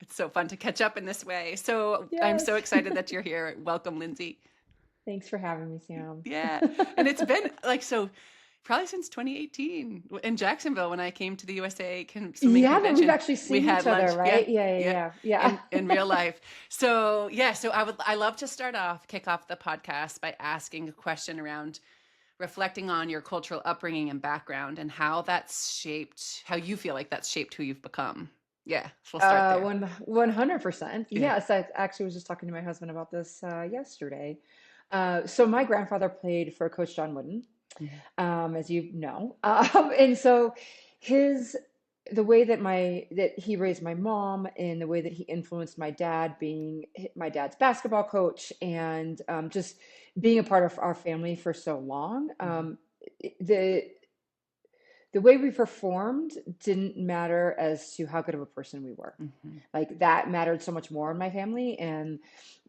It's so fun to catch up in this way. So I'm so Yes. excited that you're here. Welcome, Lindsay. Thanks for having me, Sam. Yeah. And it's been like so probably since 2018 in Jacksonville when I came to the USA Swimming Yeah, that we've Convention. actually We seen had each other, lunch. Yeah. right? Yeah, Yeah. yeah, yeah, In real life. So, yeah, so I love to kick off the podcast by asking a question around reflecting on your cultural upbringing and background and how you feel like that's shaped who you've become. Yeah, so we'll start yeah. there. 100%. Yeah. Yes, I actually was just talking to my husband about this yesterday. So my grandfather played for Coach John Wooden, Mhm. as you know, and so his the way that he raised my mom and the way that he influenced my dad, being my dad's basketball coach, and just being a part of our family for so long. Mhm. The the way we performed didn't matter as to how good of a person we were. Mhm. Like that mattered so much more in my family, and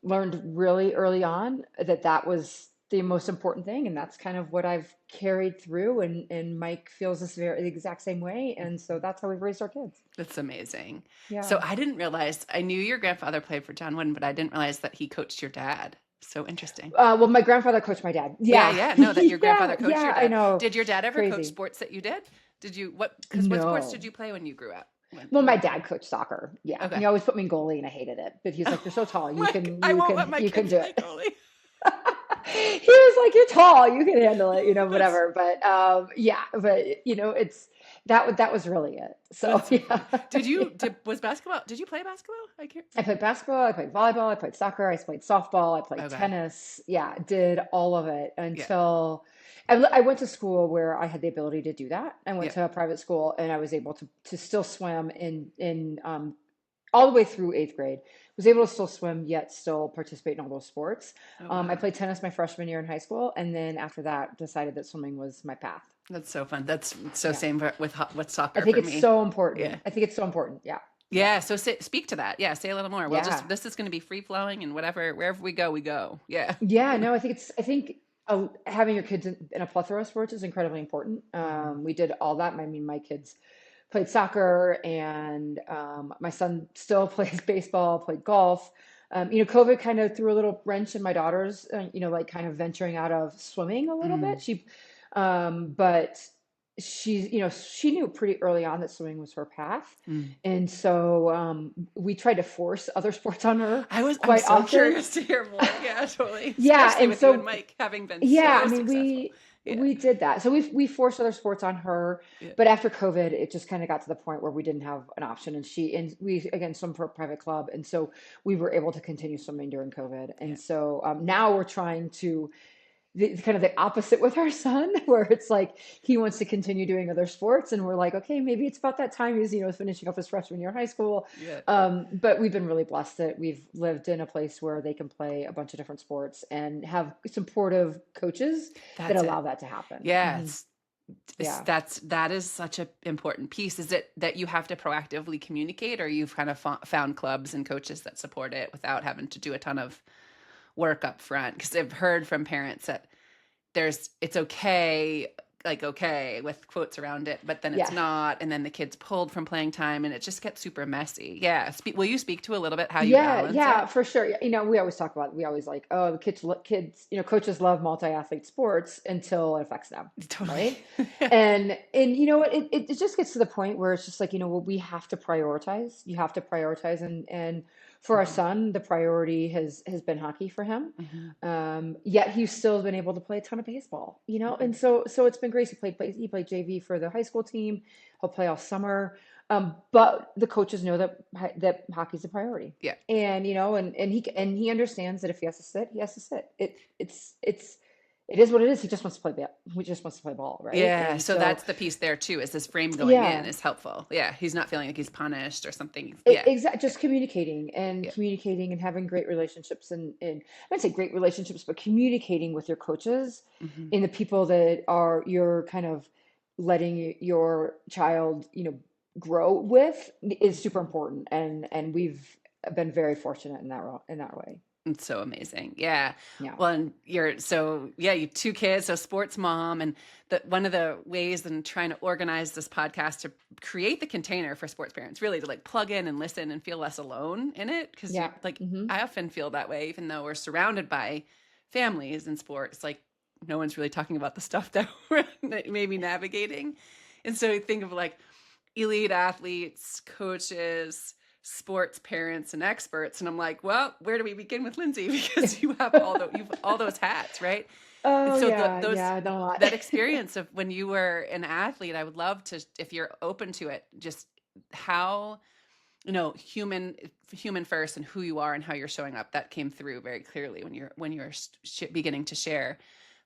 learned really early on that that was the most important thing. And that's kind of what I've carried through. And Mike feels the exact same way. And so Mhm. that's how we've raised our kids. That's amazing. So Yeah. I didn't realize, I knew your grandfather played for John Wooden, but I didn't realize that he coached your dad. So interesting. Well, my grandfather coached my dad. Yeah, Yeah. yeah. No, that your Yeah. grandfather coached your Yeah. I dad. know. Did your dad ever coach Crazy. sports that you did? Did you because what sports did No. you play when you grew up? Well, When my you dad coached soccer. Yeah. Okay. He always put me in goalie and I hated it. But he was like, "You're so tall. Oh my, I won't let my You can kids do play it." goalie. He was like, "You're tall, you can handle it, That's whatever." But yeah, but it's that was really it. So that's so yeah, funny. Did you yeah. did was basketball? Did you play basketball? I can't. I played basketball, I played volleyball, I played soccer, I played softball, I played Okay. tennis. Yeah, did all of it Yeah. until I went to school where I had the ability to do that. I went Yeah. to a private school and I was able to still swim in all the way through eighth grade. Was able to still swim, yet still participate in all those sports. Oh I wow. played tennis my freshman year in high school, and then after that, decided that swimming was my path. That's so fun. That's so Yeah, same with I soccer think for it's me. so Yeah. important. I think it's so important. Yeah, yeah, Yeah. So speak to that. Yeah. Say a little more. Well, just yeah, this is going to be free flowing and whatever, wherever we go, we go. Yeah. yeah. No, I think having your kids in a plethora of sports is incredibly important. Mhm. We did all that. I mean, my kids played soccer, and my son still plays baseball, played golf. COVID kind of threw a little wrench in my daughter's, like kind of venturing out of swimming a little bit. Mm. But she knew pretty early on that swimming was her path. Mm. And so we tried to force other sports on her I'm quite so often. curious to hear more. Yeah, totally. Yeah. Especially And with you and so Mike having been yeah, so I mean, successful. Yeah. we did that. So we forced other sports on her, Yeah. but after COVID, it just kind of got to the point where we didn't have an option, and we again swim for a private club, and so we were able to continue swimming during COVID. Yeah. And so now we're trying to kind of the opposite with our son, where it's like he wants to continue doing other sports, and we're like, okay, maybe it's about that time he's finishing up his freshman year of high school. Yeah. But we've been really blessed that we've lived in a place where they can play a bunch of different sports and have supportive coaches that That's it. allow that to happen. Yeah. Hmm. Yeah. That is such an important piece. Is it that you have to proactively communicate, or you've kind of found clubs and coaches that support it without having to do a ton of work up front? Because I've heard from parents that it's okay, like okay with quotes around it, but then it's Yeah. not, and then the kid's pulled from playing time, and it just gets super messy. Yeah, will you speak to a little bit how you Yeah, balance yeah, it? for sure. We always talk about, we always like, oh, the kids, coaches love multi-athlete sports until it affects them, Totally. right? And you know what, it just gets to the point where it's just like, well, we have to prioritize. You have to prioritize, and for our Mhm. son, the priority has been hockey for him. Mhm. Yet he's still been able to play a ton of baseball, and Mhm. so it's been great. He played JV for the high school team. He'll play all summer. But the coaches know that hockey's a priority, Yeah. and he understands that if he has to sit, he has to sit. It is what it is. He just wants to play He just wants to play ball, right? Yeah, And so so that's the piece there too, is this frame going in yeah, is helpful. Yeah, he's not feeling like he's punished or something. Yeah. exactly. Yeah. Just communicating and Yeah. communicating and having great relationships, and I would say great relationships, but communicating with your coaches Mhm. and the people that are you're kind of letting your child, grow with is super Mhm. important. And we've been very fortunate in that way. It's so amazing. Yeah. Yeah. Well, and you have 2 kids, so sports mom, and one of the ways in trying to organize this podcast to create the container for sports parents, really to like plug in and listen and feel less alone in it. Cause Yeah. I often feel that way, even though we're surrounded by families in sports, like no one's really talking about the stuff that we're maybe navigating. And so you think of like elite athletes, coaches, sports parents, and experts, and I'm like, well, where do we begin with Lindsay? Because you've all those hats, right? And Oh so yeah, yeah, I know a lot. that experience of when you were an athlete, I would love to, if you're open to it, just how, human first and who you are and how you're showing up. That came through very clearly when you're beginning to share.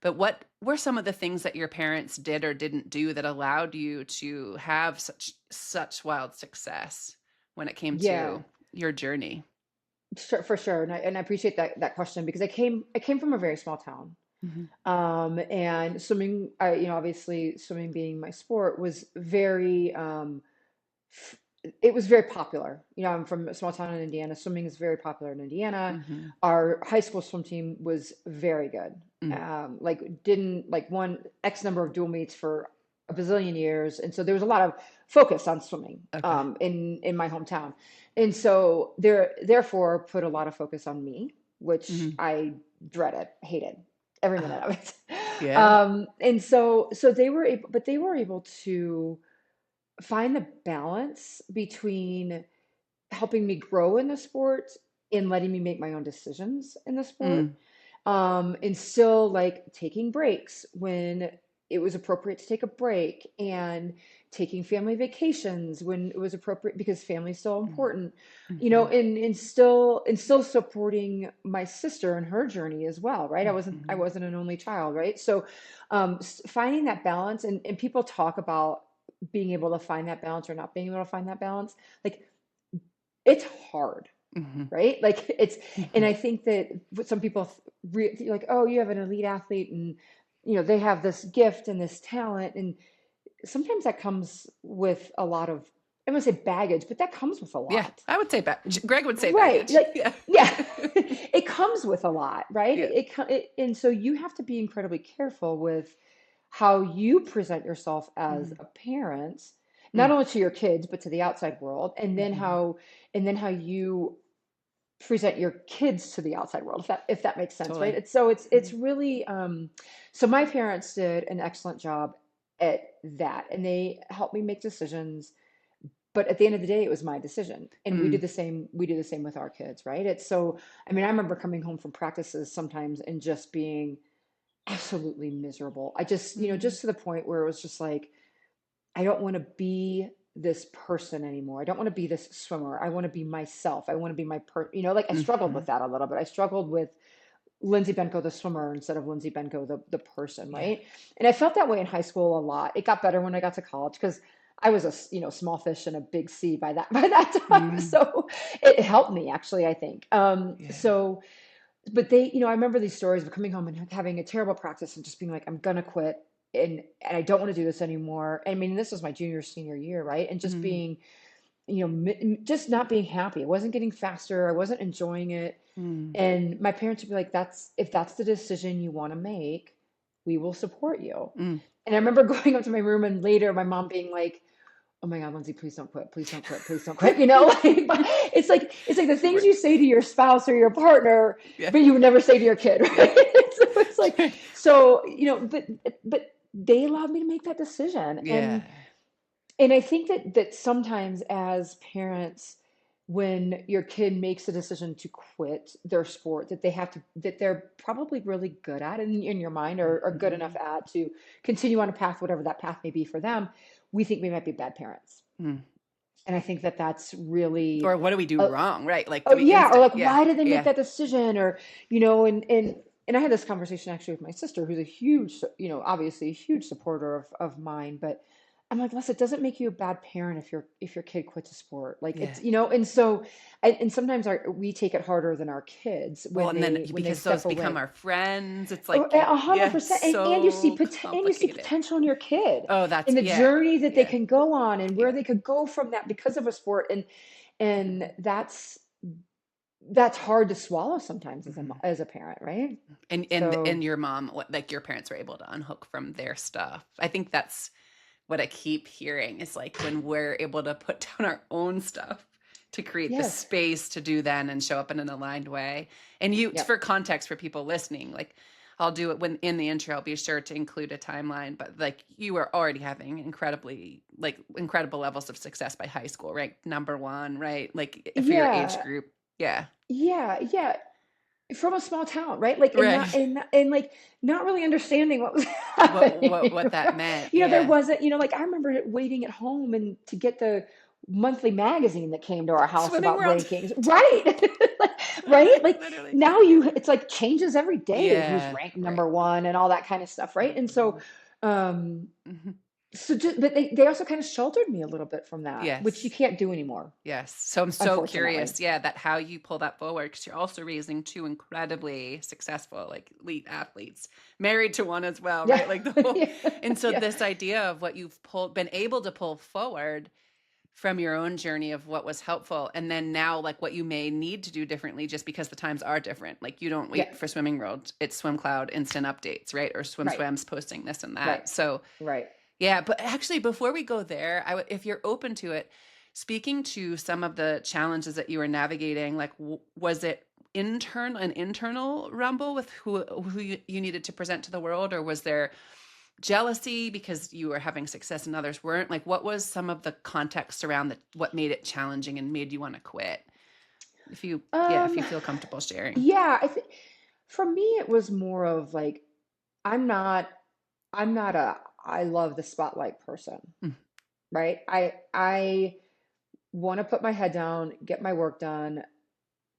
But what were some of the things that your parents did or didn't do that allowed you to have such wild success when it came Yeah, to your journey? sure, for sure. And I appreciate that question because I came from a very small town. Hmm. And swimming, obviously swimming being my sport was very, f- it was very popular. I'm from a small town in Indiana. Swimming is very popular in Indiana. Hmm. Our high school swim team was very good. Mm. Like didn't like won X number of dual meets for a bazillion years, and so there was a lot of focus on swimming Okay. in my hometown, and so therefore put a lot of focus on me, which Hmm. I dreaded, hated every Uh, minute of it. yeah. And so they were able to find the balance between helping me grow in the sport and letting me make my own decisions in the sport. Mm. And still like taking breaks when it was appropriate to take a break and taking family vacations when it was appropriate because family is so Mm. important, Hmm. and still supporting my sister in her journey as well, right? I Hmm. wasn't an only child, right? So finding that balance, and people talk about being able to find that balance or not being able to find that balance, like it's hard, Hmm. right? Like it's, and Hmm. I think that what some people like, oh, you have an elite athlete and they have this gift and this talent, and sometimes that comes with a lot of, I wouldn't say baggage, but that comes with a Yeah, lot. I would say Greg would say Right. baggage. Like, Yeah. yeah, it comes with a lot, right? Yeah. And so you have to be incredibly careful with how you present yourself as Mm. a parent, not Mm. only to your kids, but to the outside world, Hmm. and then how you present your kids to the outside world, if that makes sense, right? Totally. It's really so my parents did an excellent job at that, and they helped me make decisions, but at the end of the day it was my decision, and Mm. we do the same with our kids, right? It's so, I mean, I remember coming home from practices sometimes and just being absolutely miserable. I just, Mm. just to the point where it was just like, I don't want to be this person anymore. I don't want to be this swimmer. I want to be myself. I want to be like I struggled Hmm. with that a little bit. I struggled with Lindsay Benko, the swimmer, instead of Lindsay Benko, the person, Yeah. right? And I felt that way in high school a lot. It got better when I got to college because I was a small fish in a big sea by that time. Mm. So it helped me actually, I think. Yeah. But they, I remember these stories of coming home and having a terrible practice and just being like, I'm gonna quit, and I don't want to do this anymore. I mean, this was my junior senior year, right? And just Mm. being, just not being happy. I wasn't getting faster. I wasn't enjoying it. Mm. And my parents would be like, if that's the decision you want to make, we will support you. Mm. And I remember going up to my room and later my mom being like, oh my God, Lindsay, please don't quit. Please don't quit. Please don't quit. Like, but it's like the things We're- you say to your spouse or your partner, Yeah. but you would never say to your kid, right? Yeah. So it's like, but they allowed me to make that decision. Yeah. And I think that sometimes as parents, when your kid makes a decision to quit their sport that they're probably really good at in your mind, or good enough Mhm. at to continue on a path, whatever that path may be for them, we think we might be bad parents. Mm. And I think that that's really, Or what do we do uh, wrong? Right. Like, do oh we yeah, or like, Yeah. why did they make Yeah. that decision? Or, and I had this conversation actually with my sister, who's a huge, obviously a huge supporter of mine, but I'm like, Lisa, it doesn't make you a bad parent if your kid quits a sport. Like Yeah. it's, and so, and sometimes we take it harder than our kids Well, when and then they because step those become away. our friends, it's Oh, like, 100%. And you see so and you see complicated. potential in your kid, Oh, in that's, the yeah. journey that they Yeah. can go on and where Yeah. they could go from that because of a sport. And Mhm. that's that's hard to swallow sometimes as Mhm. as a parent, right? And So your mom, like your parents were able to unhook from their stuff. I think that's what I keep hearing is like when we're able to put down our own stuff to create the yes, space to do then and show up in an aligned way. And you, yep, for context for people listening, like I'll do it when in the intro, I'll be sure to include a timeline, but like you were already having incredible levels of success by high school, right? Number one, right? Like for your age yeah, group. Yeah. yeah. From a small town, right? Like, and not, Right. and like, not really understanding what was What what happening. what that Right? meant. There Yeah. wasn't, like, I remember waiting at home and to get the monthly magazine that came to our house Swimming about world. rankings, right? Like, right? Literally, Like literally. now it's like changes every day, who's Yeah. ranked Right. number one and all that kind of stuff, right? And so, Mhm. um, Mhm. so just, but they also kind of sheltered me a little bit from that, which you Yes. can't do anymore, Yes. So I'm so unfortunately. curious, yeah, that how you pull that forward because you're also raising two incredibly successful, like elite athletes, married to one as well, Yeah. right? Like the whole, Yeah. and so Yeah. this idea of what you've been able to pull forward from your own journey of what was helpful, and then now like what you may need to do differently just because the times are different. Like you don't Yeah. wait for Swimming World; it's Swim Cloud instant updates, right? Or Swim Right. Swams posting this and Right. that. So Right. yeah, but actually, before we go there, if you're open to it, speaking to some of the challenges that you were navigating, like was it an internal rumble with who you needed to present to the world, or was there jealousy because you were having success and others weren't? Like, what was some of the context around what made it challenging and made you want to quit? If Um, you feel comfortable sharing. yeah, I think for me it was more of like I'm not I'm not a I love the spotlight person, Mm. right? I want to put my head down, get my work done,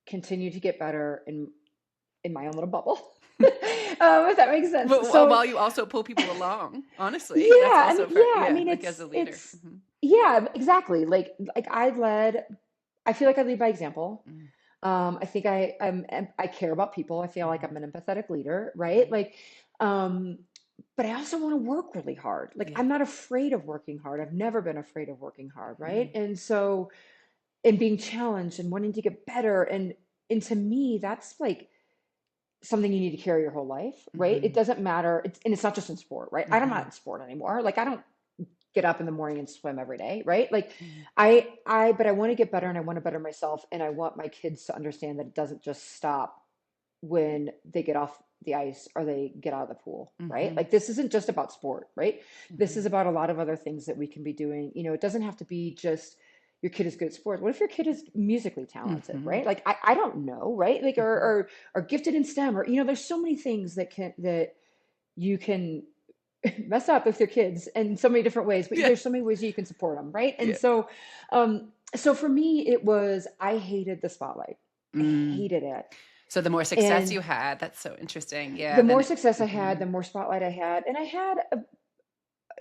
continue to get better in my own little bubble. If that makes sense. But So while you also pull people along, honestly, that's yeah, also part. I Yeah, mean like as a leader. it's Mhm. yeah, exactly. Like I feel like I lead by example. Mm. I think I care about people. I feel like Mhm. I'm an empathetic leader, right? Mhm. Like, um, but I also want to work really hard. Like, Yeah. I'm not afraid of working hard. I've never been afraid of working hard, right? Mhm. And so, and being challenged and wanting to get better, and to me, that's like something you need to carry your whole life, right? It Mhm. doesn't matter. And it's not just in sport, right? I'm not Mhm. in sport anymore. Like, I don't get up in the morning and swim every day, right? Like Mhm. but I want to get better and I want to better myself and I want my kids to understand that it doesn't just stop when they get off the ice or they get out of the pool, right? Mhm. Like this isn't just about sport, right? This is Mhm. about a lot of other things that we can be doing. It doesn't have to be just your kid is good at sports. What if your kid is musically talented, Mhm. right? Like I don't know, right? Like Mhm. or gifted in STEM or there's so many things that you can mess up with your kids in so many different ways, but Yeah. there's so many ways you can support them, right? And Yeah. so for me, it was I hated the spotlight. I Mm. hated it. So the more success And you had, that's so interesting. Yeah. the Then more it. success I had, Mhm. the more spotlight I had, and I had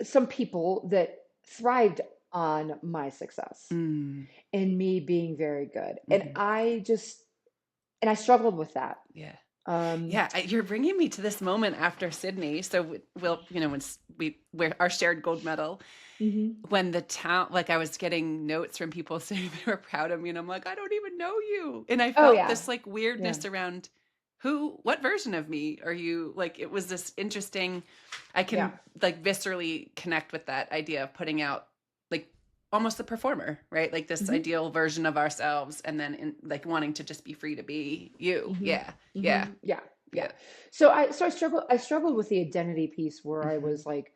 some people that thrived on my success Mm. and me being very good, and Mhm. I struggled with that. Yeah. Um, Yeah, you're bringing me to this moment after Sydney. So we'll, when we're our shared gold medal, mhm. when the town, like I was getting notes from people saying they were proud of me, and I'm like, I don't even know you, and I Oh felt yeah, this like yeah. weirdness around what version of me are you? Like it was this interesting. I Yeah. can like viscerally connect with that idea of putting out like almost the performer, right? Like this Hmm. ideal version of ourselves, and then like wanting to just be free to be you. Hmm. Yeah, yeah, Hmm. Yeah. Yeah. yeah. So I struggled with the identity piece where I Mhm. was like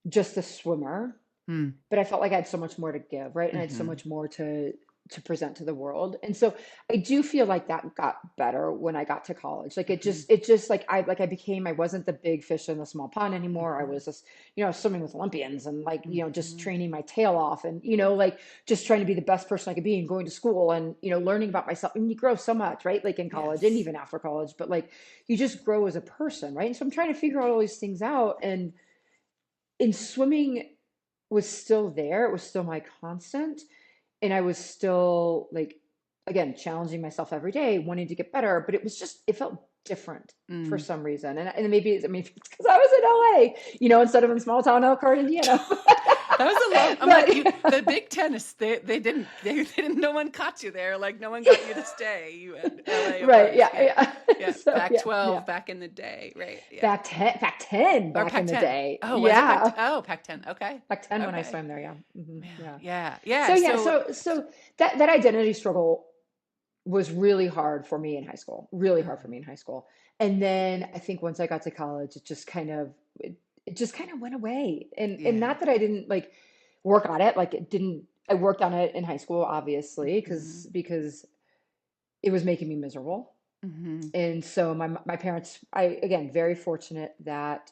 just a swimmer, Mm. but I felt like I had so much more to give, right? And I had so Mhm. much more to present to the world. And so I do feel like that got better when I got to college. Like Mhm. it just I wasn't the big fish in the small pond anymore. I Mhm. was just, swimming with Olympians and like, just Mhm. training my tail off and, like just trying to be the best person I could be and going to school and, learning about myself. And you grow so much, right? Like in college and Yes. even after college, but like you just grow as a person, right? And so I'm trying to figure out all these things out. And in swimming was still there. It was still my constant. And I was still like, again, challenging myself every day, wanting to get better. But it felt different for Mm. some reason. And maybe, it's because I was in LA, instead of in small town Elkhart, Indiana. That was a long. I'm like you. But The Big Ten is they didn't. No one caught you there. Like no one got you to stay. You had LA right, first. yeah, Yeah, yeah. yeah. So Pac yeah, yeah. 12 back in the day. Right. Yeah. Pac 10 Or back in Pac the 10. day. Oh, was it Pac? Yeah. Oh, Pac 10. Okay. Pac 10 when I Okay. swam there, yeah. Yeah. Yeah. Yeah. Yeah. So yeah, So. so that identity struggle was really hard for me in high school, really hard for Mhm, me in high school. And then I think once I got to college, it just kind of went away. And yeah. not that I didn't like work on it, like it didn't I worked on it in high school, obviously, Hmm. because it was making me miserable. Hmm. And so my parents, I again very fortunate that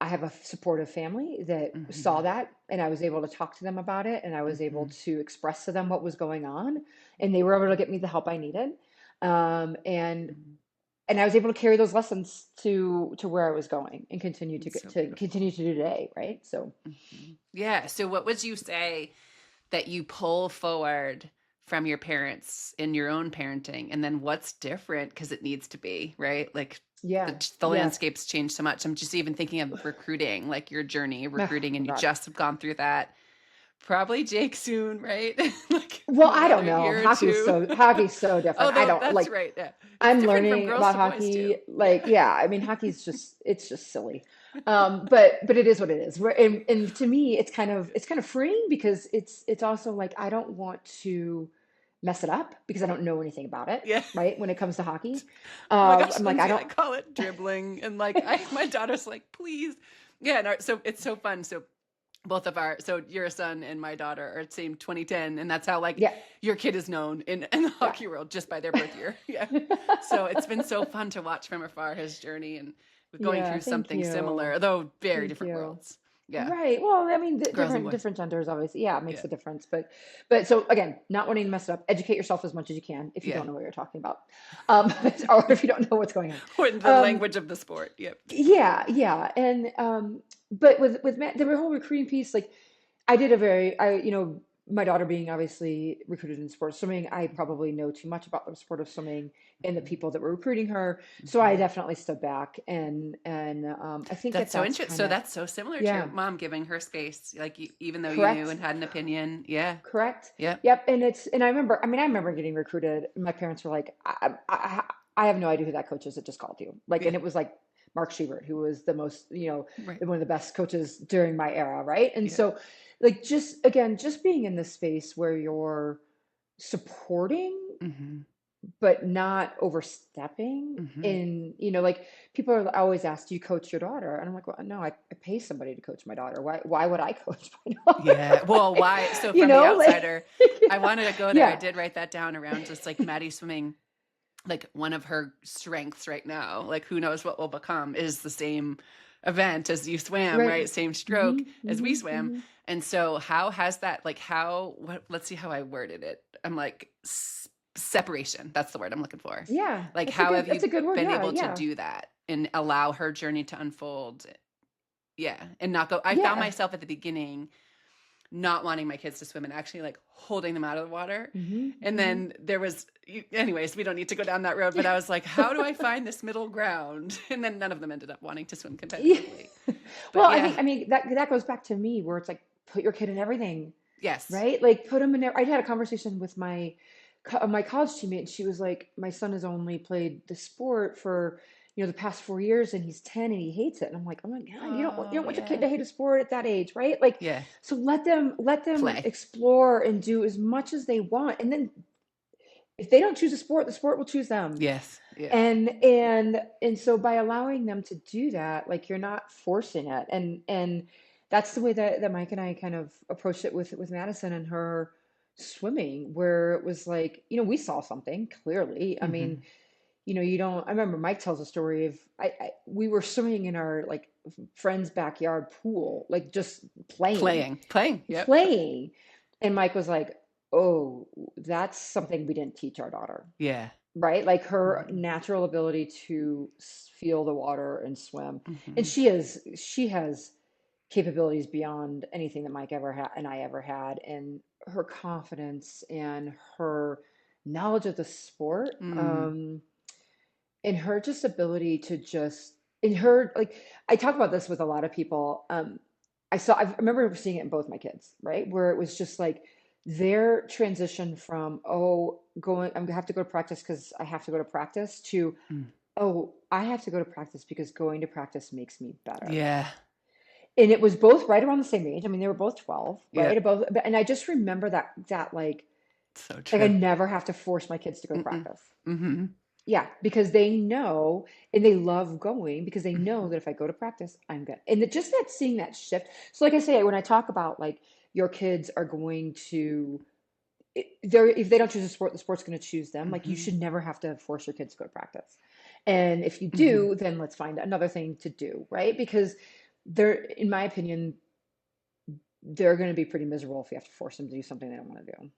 I have a supportive family that saw Hmm. that, and I was able to talk to them about it, and I was able Hmm. to express to them what was going on, and they were able to get me the help I needed. Um, and Hmm. and I was able to carry those lessons to where I was going and continue to It's get so to beautiful. continue to do today, right? So Yeah. So, what would you say that you pull forward from your parents in your own parenting, and then what's different because it needs to be right? Like yeah, the yeah. landscape's changed so much. I'm just even thinking of recruiting, like your journey of Oh recruiting, and you God. just have gone through that. Probably Jake soon, right? Like Well, in I don't another know. year or two. Hockey's so different. I Although don't that's like right. Yeah. It's I'm different from learning girls about to boys too. hockey. Yeah. Like, yeah, I mean, hockey's just it's silly. But it is what it is. And to me, it's kind of freeing because it's also like I don't want to mess it up because I don't know anything about it, Yeah. right? When it comes to hockey, Oh my gosh, I'm like I Lindsay, I don't. call it dribbling. And like my daughter's like, please. Yeah, and so it's so fun. So both of so your son and my daughter are same 2010, and that's how like Yeah, your kid is known in the yeah. hockey world just by their birth year. Yeah. So it's been so fun to watch from afar his journey and going Yeah, through thank something you. similar, though very Thank different you. worlds. Yeah. Right. Well, I mean, Girls and boys. different genders, obviously. Yeah, it makes Yeah. a difference. But so again, not wanting to mess it up. Educate yourself as much as you can if you Yeah. don't know what you're talking about, or if you don't know what's going on. Or the Um, language of the sport. Yep. yeah, yeah, and but with Matt, the whole recruiting piece, like I did a very, my daughter being obviously recruited in sports swimming, I probably know too much about the sport of swimming and the people that were recruiting her. So I Hmm. definitely stood back and I think That's so that's interesting. kind So of, that's so similar to your yeah, mom giving her space, like even though you knew correct. and had an opinion. Yeah. Correct. Yep. Yep. I remember getting recruited. My parents were like, I have no idea who that coach is that just called you. Like, Yeah. and it was like Mark Schubert, who was the most, Right. one of the best coaches during my era. Right. And Yeah. so, like, just being in this space where you're supporting Hmm. but not overstepping Hmm. in, like people are always asked, do you coach your daughter? And I'm like, well, no, I pay somebody to coach my daughter. Why would I coach my daughter? Yeah. Well, Like, why? So from the like, outsider, I wanted to go there. I yeah. did write that down around just like Maddie swimming, like one of her strengths right now, like who knows what will become, is the same event as you swam, Right. right? Same stroke Hmm. as we Hmm. swam. Hmm. And so how has that, like let's see how I worded it. I'm like separation. That's the word I'm looking for. Yeah, Like how have that's you a good word. been Yeah, able to yeah, do that and allow her journey to unfold? Yeah. And not go, I found yeah. myself at the beginning not wanting my kids to swim and actually like holding them out of the water. Hmm. And Hmm. then there was, anyways, we don't need to go down that road, but I was like, how do I find this middle ground? And then none of them ended up wanting to swim Yeah. competitively. Well, But yeah, I mean that goes back to me where it's like put your kid in everything, yes. right? Like put them in. I had a conversation with my college teammate, and she was like, "My son has only played the sport for the past 4 years, and he's 10 and he hates it." And I'm like, "Oh my God, you Oh, don't want your kid yeah. to hate a sport at that age, right?" Like, Yeah. so let them Play. explore and do as much as they want, and then if they don't choose a sport, the sport will choose them. Yes. Yeah. And so by allowing them to do that, like you're not forcing it. And that's the way that Mike and I kind of approached it with Madison and her swimming, where it was like, we saw something clearly. I mean, Hmm. you don't. I remember Mike tells a story of we were swimming in our like friend's backyard pool, like just playing, Playing. Yep. playing. And Mike was like, "Oh, that's something we didn't teach our daughter." Yeah. Right? Like her Hmm. natural ability to feel the water and swim. And Hmm. she has capabilities beyond anything that Mike ever had and I ever had. And her confidence and her knowledge of the sport, Mm. and her just ability to just in her like I talk about this with a lot of people. I remember seeing it in both my kids, right? Where it was just like their transition from, oh, I'm gonna have to go to practice because I have to go to practice to, Mm. oh, I have to go to practice because going to practice makes me better. Yeah. And it was both right around the same age. I mean, they were both 12, Yeah. right? And I just remember that So like I true. never have to force my kids to go to Mm-mm. practice. Mm-hmm. Yeah, because they know and they love going because they know Mm-hmm. that if I go to practice, I'm good. And just that seeing that shift. So like I say, when I talk about like your kids are going to they're if they don't choose a sport, the sport's going to choose them. Like you Mm-hmm. should never have to force your kids to go to practice. And if you Mm-hmm. do, then let's find another thing to do, right? Because they're, in my opinion, they're going to be pretty miserable if you have to force them to do something they don't want to do.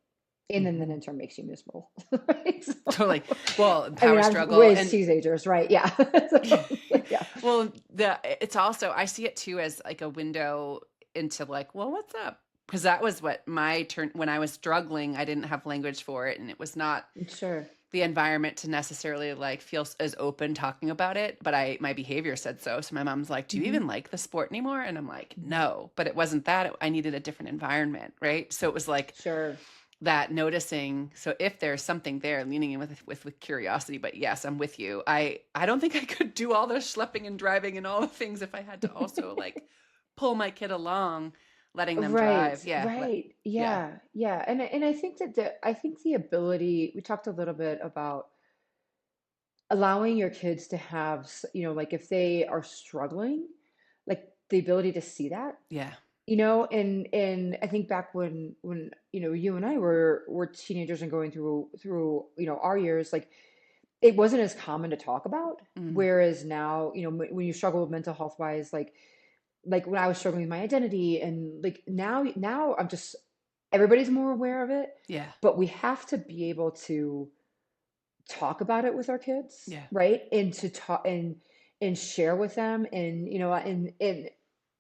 And then Mm-hmm. in turn makes you miserable. Right? So, Totally. Well, I mean, power I've struggle raised and teenagers, right? Yeah. So, yeah. well, it's also I see it too as like a window into like, well, what's up? Because that was what my turn when I was struggling. I didn't have language for it, and it was not Sure. the environment to necessarily like feel as open talking about it. But my behavior said so. So my mom's like, "Do you Hmm. even like the sport anymore?" And I'm like, Hmm. "No." But it wasn't that. I needed a different environment, right? So it was like Sure. that noticing. So if there's something there, leaning in with curiosity. But yes, I'm with you. I don't think I could do all the schlepping and driving and all the things if I had to also like pull my kid along, letting them Right, drive. Yeah, right. yeah, Yeah, yeah. And I think that I think the ability, we talked a little bit about allowing your kids to have, like if they are struggling, like the ability to see that, yeah. and I think back when you and I were teenagers and going through our years, like it wasn't as common to talk about. Mm, Whereas now, when you struggle with mental health wise, like when I was struggling with my identity, and like now I'm just, everybody's more aware of it, yeah, but we have to be able to talk about it with our kids, yeah. right? And to talk and share with them, and and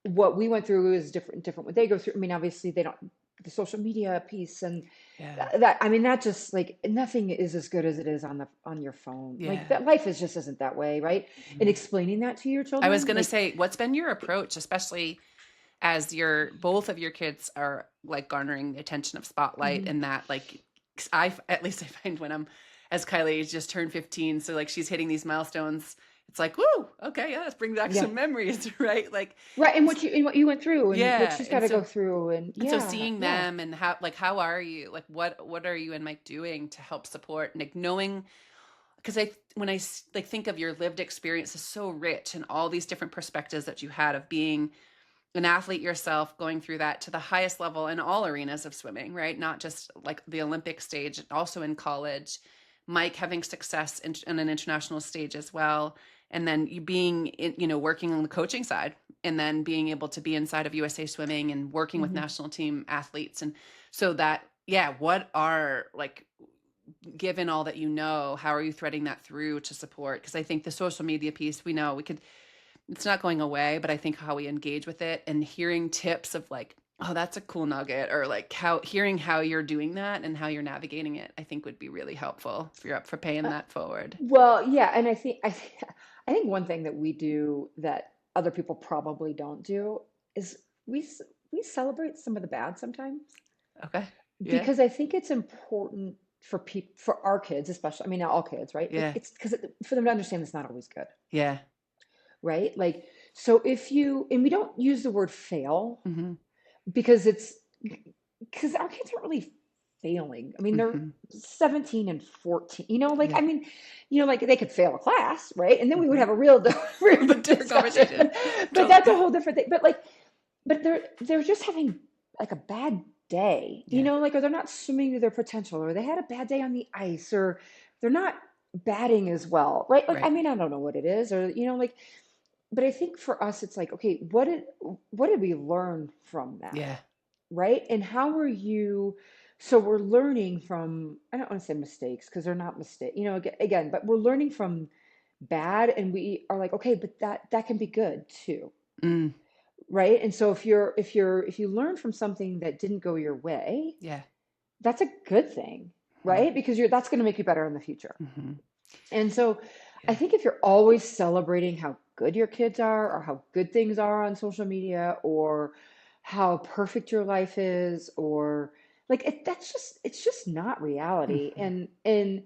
what we went through is different what they go through. I mean, obviously they don't, the social media piece, and Yeah. that, I mean, that just like nothing is as good as it is on your phone. Like Yeah. that life is just isn't that way, right? And Mhm. explaining that to your I was children, going to like, say, what's been your approach, especially as both of your kids are like garnering the attention of spotlight mhm, and that like, at least I find when I'm, as Kylie just turned 15. So like she's hitting these milestones. It's like, woo, okay, yeah, let's bring back yeah. some memories, right? Like, Right, and what you went through and what yeah. she's got to go through, and And so yeah, seeing yeah. them and how are you? Like, what are you and Mike doing to help support and like knowing, because when like think of your lived experience is so rich and all these different perspectives that you had of being an athlete yourself, going through that to the highest level in all arenas of swimming, right? Not just like the Olympic stage, also in college. Mike having success in an international stage as well, and then you being in, working on the coaching side, and then being able to be inside of USA Swimming and working with Hmm. national team athletes, and so that, yeah, what are like, given all that how are you threading that through to support? Because I think the social media piece, we know we could, it's not going away, but I think how we engage with it and hearing tips of like, oh, that's a cool nugget, or like hearing how you're doing that and how you're navigating it, I think would be really helpful if you're up for paying Uh, that forward. well, yeah, and I think one thing that we do that other people probably don't do is we celebrate some of the bad sometimes, Okay. Yeah. because I think it's important for people, for our kids especially. I mean, not all kids, right? Yeah. It's because for them to understand it's not always good, Yeah. right? Like, so if you, and we don't use the word fail Mm-hmm. because because our kids aren't really failing. I mean, they're Mm-hmm. 17 and 14, like, Yeah. I mean, like they could fail a class, right? And then we would Mm-hmm. have a real, real But different discussion. conversation. But Totally. that's a whole different thing. But they're just having like a bad day, Yeah. like, or they're not swimming to their potential, or they had a bad day on the ice, or they're not batting as well, right? Like, I Right. mean, I don't know what it is, or like, but I think for us, it's like, okay, what did we learn from that? Yeah. Right? And how are you? So we're learning from, I don't want to say mistakes because they're not mistakes, again, but we're learning from bad, and we are like, okay, but that can be good too, Mm. right? And so if you learn from something that didn't go your way, Yeah. that's a good thing, right? Because that's going to make you better in the future. Mm-hmm. And so I Yeah. think if you're always celebrating how good your kids are, or how good things are on social media, or how perfect your life is, or like it's just not reality. Mhm. And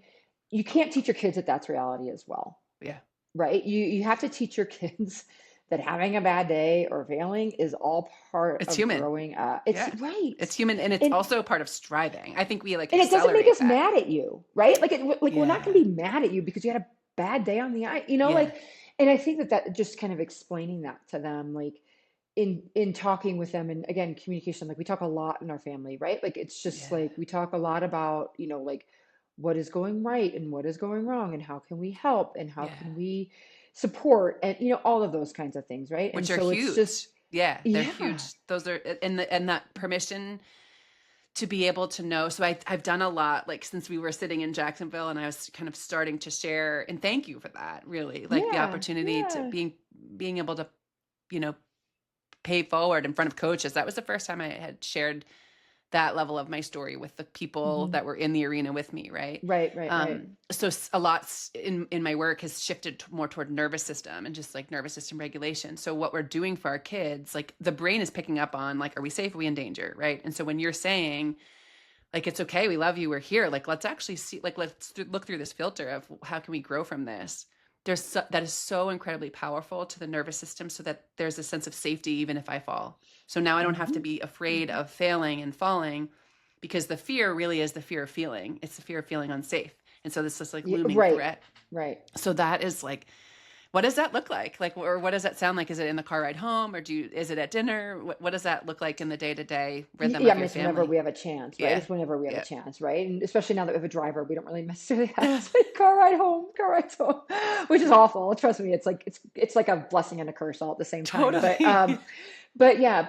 you can't teach your kids that that's reality as well, Yeah. right? You have to teach your kids that having a bad day or failing is all part It's of human. growing up. It's Yeah. right. It's human, and it's And also part of striving. I think we, like, and it doesn't make accelerate us that. mad at you, right? Like we're not going Yeah. to be mad at you because you had a bad day on the eye, Yeah. like. And I think that just kind of explaining that to them, like in talking with them, and again, communication, like we talk a lot in our family, right? Like it's just Yeah. like we talk a lot about, like what is going right and what is going wrong and how can we help and how Yeah. can we support, and all of those kinds of things, right? And Which are so it's just, huge. Yeah, they're yeah, huge. Those are and that permission to be able to know. So I've done a lot, like, since we were sitting in Jacksonville, and I was kind of starting to share, and thank you for that, really. Like, the yeah, opportunity to yeah. being able to, you know, pay forward in front of coaches. That was the first time I had shared that level of my story with the people Hmm. that were in the arena with me, right? Right, right, right. So a lot in my work has shifted more toward nervous system and just like nervous system regulation. So what we're doing for our kids, like, the brain is picking up on, like, are we safe? Are we in danger? Right? And so when you're saying, like, it's okay, we love you, we're here, like, let's actually see, like, look through this filter of how can we grow from this. That is so incredibly powerful to the nervous system, so that there's a sense of safety even if I fall. So now I don't have to Hmm. be afraid Hmm. of failing and falling, because the fear really is the fear of feeling. It's the fear of feeling unsafe. And so this is like Yeah, looming right, threat. right. So that is like, what does that look like? Like, or what does that sound like? Is it in the car ride home, or is it at dinner? What does that look like in the day-to-day rhythm Yeah, I of mean, your it's whenever family? we have a chance, right? Yeah. It's whenever we have a Yeah. chance, right? And especially now that we have a driver, we don't really necessarily have to say car ride home, car ride home, which is awful. Trust me, it's like a blessing and a curse all at the same time. Totally. But yeah,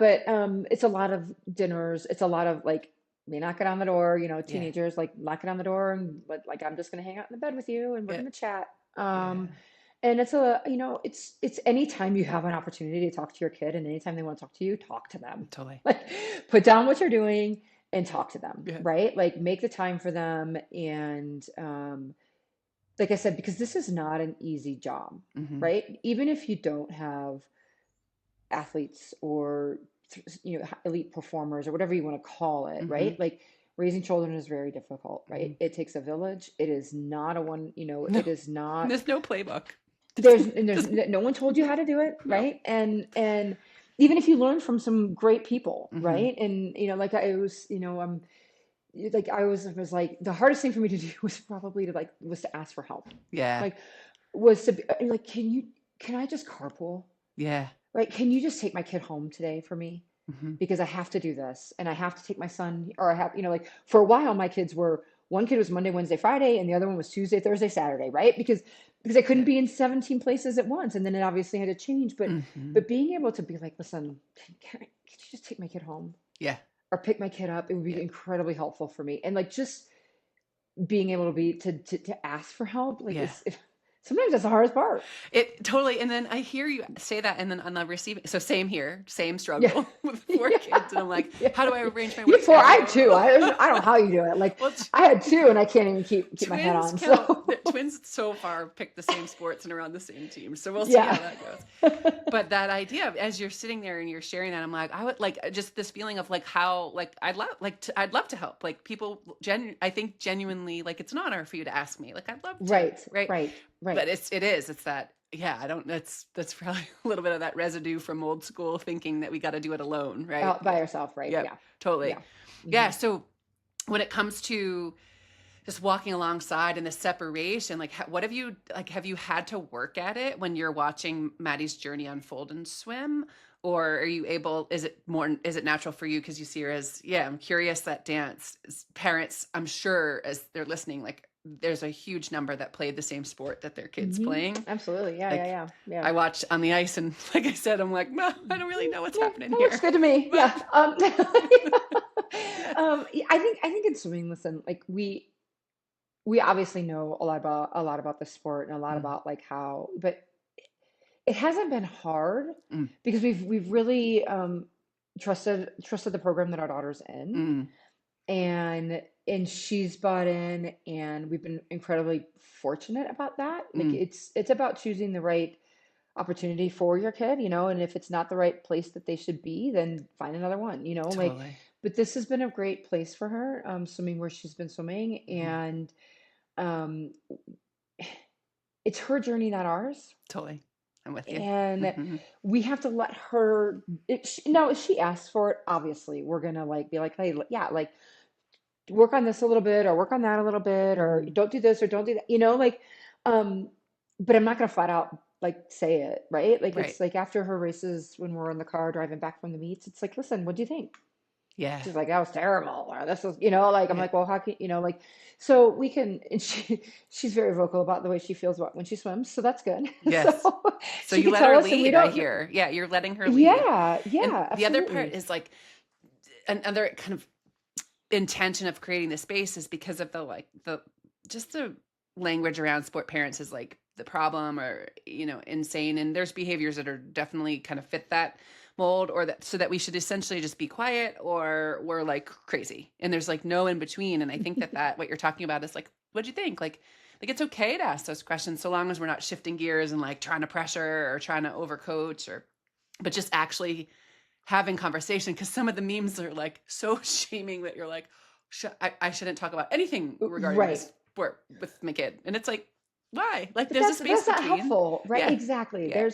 it's a lot of dinners. It's a lot of like me knocking on the door, Yeah. teenagers like knocking on the door and like I'm just gonna hang out in the bed with you and we're Yeah. gonna chat. Yeah. And it's anytime you have an opportunity to talk to your kid and anytime they want to talk to you, talk to them. Totally. Like put down what you're doing and talk to them, Yeah. right? Like make the time for them. And like I said, because this is not an easy job, Hmm. right? Even if you don't have athletes or elite performers or whatever you want to call it, Hmm. right? Like raising children is very difficult, right? Hmm. It takes a village. It is not a one, No, it is not. there's no playbook. There's Just no one told you how to do it, no. right? And even if you learn from some great people, Hmm. right? And like I was, like I was like the hardest thing for me to do was probably was to ask for help. Yeah. Like was to be like, can I just carpool? Yeah. Right? Can you just take my kid home today for me? Hmm. Because I have to do this and I have to take my son, or I have, like for a while my kids were, one kid was Monday, Wednesday, Friday, and the other one was Tuesday, Thursday, Saturday, right? Because I couldn't Yeah. be in 17 places at once. And then it obviously had to change. Hmm. But being able to be like, listen, can you just take my kid home Yeah. or pick my kid up? It would be Yeah. incredibly helpful for me. And like just being able to be to ask for help, like Yeah. it's sometimes that's the hardest part. It totally. And then I hear you say that, and then on the receiving, so same here, same Yeah. struggle with four Yeah. kids, and I'm like, Yeah. how do I arrange my You work four, I had schedule? two. I don't know how you do it. Like Well, I had two and I can't even keep my head twins on. count. So Twins so far pick the same sports and are on the same team, so we'll see how yeah. that goes. But that idea of, as you're sitting there and you're sharing that, I'm like, I would like, just this feeling of like how, like, I'd love to help, like, people I think genuinely, like, it's an honor for you to ask me, like, I'd love to, Right, right? right, But right. it's that, yeah, I don't, that's probably a little bit of that residue from old school thinking that we got to do it alone, right? By yourself, right? Yep, Yeah. totally. Yeah. Yeah. Hmm. So when it comes to just walking alongside and the separation, like, what have you, like, have you had to work at it when you're watching Maddie's journey unfold and swim? Or are you able, is it natural for you because you see her as, yeah, I'm curious, that dance parents, I'm sure, as they're listening, like, there's a huge number that played the same sport that their kids Hmm. playing. Absolutely. Yeah, yeah, Like, yeah, yeah. I watch on the ice, and like I said, I'm like, no, I don't really know what's Yeah, happening that looks here. good to me. But Yeah. Yeah, I think in swimming, listen, like we obviously know a lot about the sport and a lot mm, about like how, but it hasn't been hard mm, because we've really trusted the program that our daughter's in, mm, and she's bought in, and we've been incredibly fortunate about that. Like mm, it's about choosing the right opportunity for your kid, and if it's not the right place that they should be, then find another one, like, Totally. but this has been a great place for her, swimming where she's been swimming. Mhm. And um, it's her journey, not ours. Totally. I'm with you. And Mhm. we have to let her, now, if she asks for it, obviously we're gonna like be like, hey, yeah, like work on this a little bit or work on that a little bit, or Mhm. don't do this or don't do that, like, um, but I'm not gonna flat out like say it, right? Like, Right. it's like after her races, when we're in the car driving back from the meets, it's like, listen, what do you think? Yeah. She's like, that was terrible, or this was, like, I'm Yeah. like, well, how can, like, so we can, and she's very vocal about the way she feels about when she swims, so that's good. Yes. So So she you can let tell her us, and we lead, I don't. hear. Yeah, you're letting her lead. Yeah, And yeah, the other part absolutely. is like another kind of intention of creating the space is because of the just the language around sport parents is like the problem, or insane, and there's behaviors that are definitely kind of fit that mold, or that so that we should essentially just be quiet or we're like crazy, and there's like no in between. And I think that what you're talking about is like, what'd you think? Like it's okay to ask those questions so long as we're not shifting gears and like trying to pressure or trying to overcoach, or but just actually having conversation, because some of the memes are like so shaming that you're like, I shouldn't talk about anything regarding Right. this sport with my kid. And it's like, why? Like But there's a space that's not between. helpful, right? Yeah. Exactly. Yeah.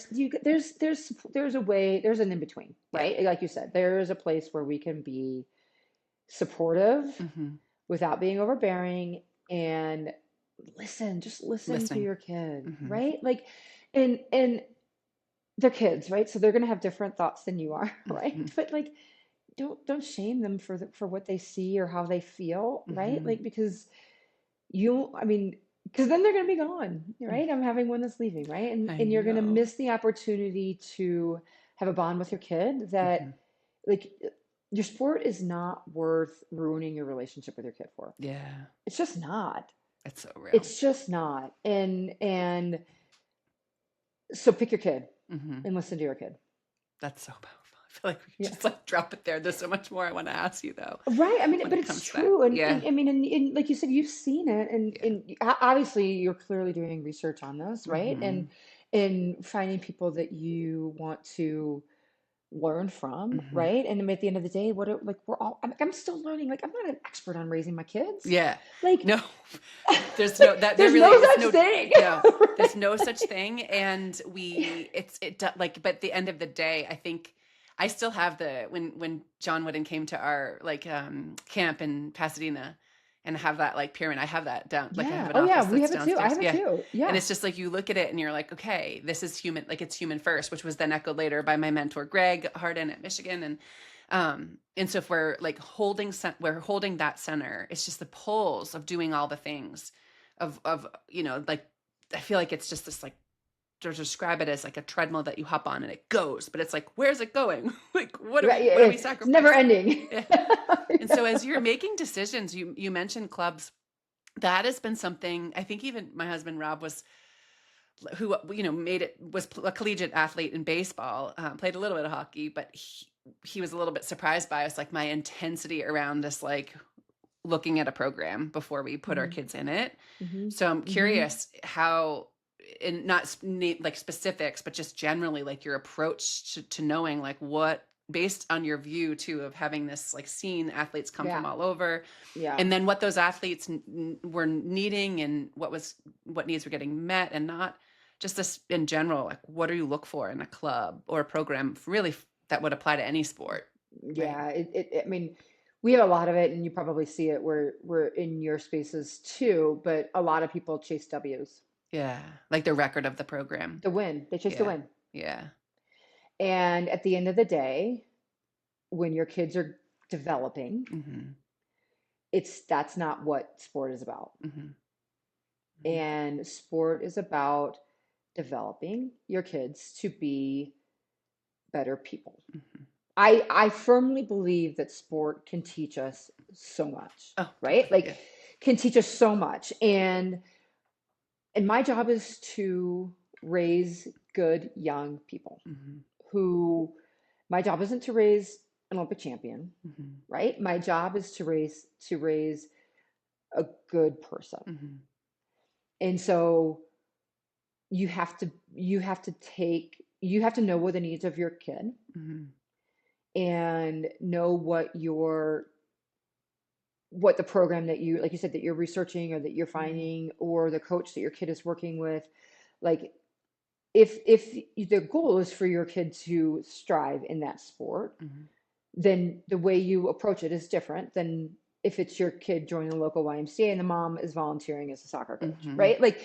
There's a way, there's an in between, Yeah. right? Like you said, there is a place where we can be supportive Hmm. without being overbearing, and just listen to Listening. your kid, Hmm. right? Like, and they're kids, right? So they're going to have different thoughts than you are, Hmm. right? But like, don't shame them for what they see or how they feel, right? Hmm. Like, because I mean, because then they're going to be gone, right? I'm having one that's leaving, right? And I you're going to know. miss the opportunity to have a bond with your kid that, Hmm. like, your sport is not worth ruining your relationship with your kid for. Yeah. It's just not. It's so real. It's just not. And so pick your kid Hmm. and listen to your kid. That's so powerful. I feel like we could Yeah. just like drop it there. There's so much more I want to ask you though Right. I mean, when but it it's comes to that. true. And Yeah. I mean, and like you said, you've seen it, and, Yeah. obviously you're clearly doing research on this, right? Hmm. And finding people that you want to learn from, Hmm. right? And at the end of the day, like, we're all, I'm still learning. Like, I'm not an expert on raising my kids. Yeah. Like, No, there's no that there there's really no is such no thing. no. There's Right? no such thing, and like, but at the end of the day, I think I still have the when John Wooden came to our like camp in Pasadena, and have that like pyramid. I have that down. Like I have Yeah. an Oh yeah, office we that's have it too. I downstairs. have it Yeah, too. and Yeah. it's just like you look at it and you're like, okay, this is human. Like it's human first, which was then echoed later by my mentor Greg Harden at Michigan, and so if we're like we're holding that center, it's just the pulls of doing all the things of like I feel like it's just this like to describe it as like a treadmill that you hop on and it goes, but it's like, where's it going? Like Right. what are we It's never sacrificing? ending. Yeah. And so Yeah. as you're making decisions, you mentioned clubs. That has been something I think even my husband Rob was who made it was a collegiate athlete in baseball, played a little bit of hockey, but he was a little bit surprised by us, like my intensity around this, like looking at a program before we put our Hmm. kids in it. Hmm. So I'm Hmm. curious how, in not like specifics, but just generally like your approach to knowing like what, based on your view too of having this like seen athletes come Yeah. from all over, Yeah. and then what those athletes were needing, and what needs were getting met and not, just this in general, like what do you look for in a club or a program really that would apply to any sport, right? Yeah. I mean, we have a lot of it, and you probably see it where we're in your spaces too. But a lot of people chase W's, Yeah, like the record of the program. the win. They chase the Yeah. win. Yeah. And at the end of the day, when your kids are developing, Hmm. that's not what sport is about. Hmm. Hmm. And sport is about developing your kids to be better people. Hmm. I firmly believe that sport can teach us so much, Oh, right? totally. Like, Yeah. can teach us so much. And my job is to raise good young people Hmm. who, my job isn't to raise an Olympic champion, Hmm. right? My job is to raise a good person. Hmm. And so you have to know what the needs of your kid Mm-hmm. and know what the program that you, like you said, that you're researching or that you're Mm-hmm. finding, or the coach that your kid is working with. Like if the goal is for your kid to strive in that sport, Mm-hmm. then the way you approach it is different than if it's your kid joining the local YMCA and the mom is volunteering as a soccer coach, Mm-hmm. right? Like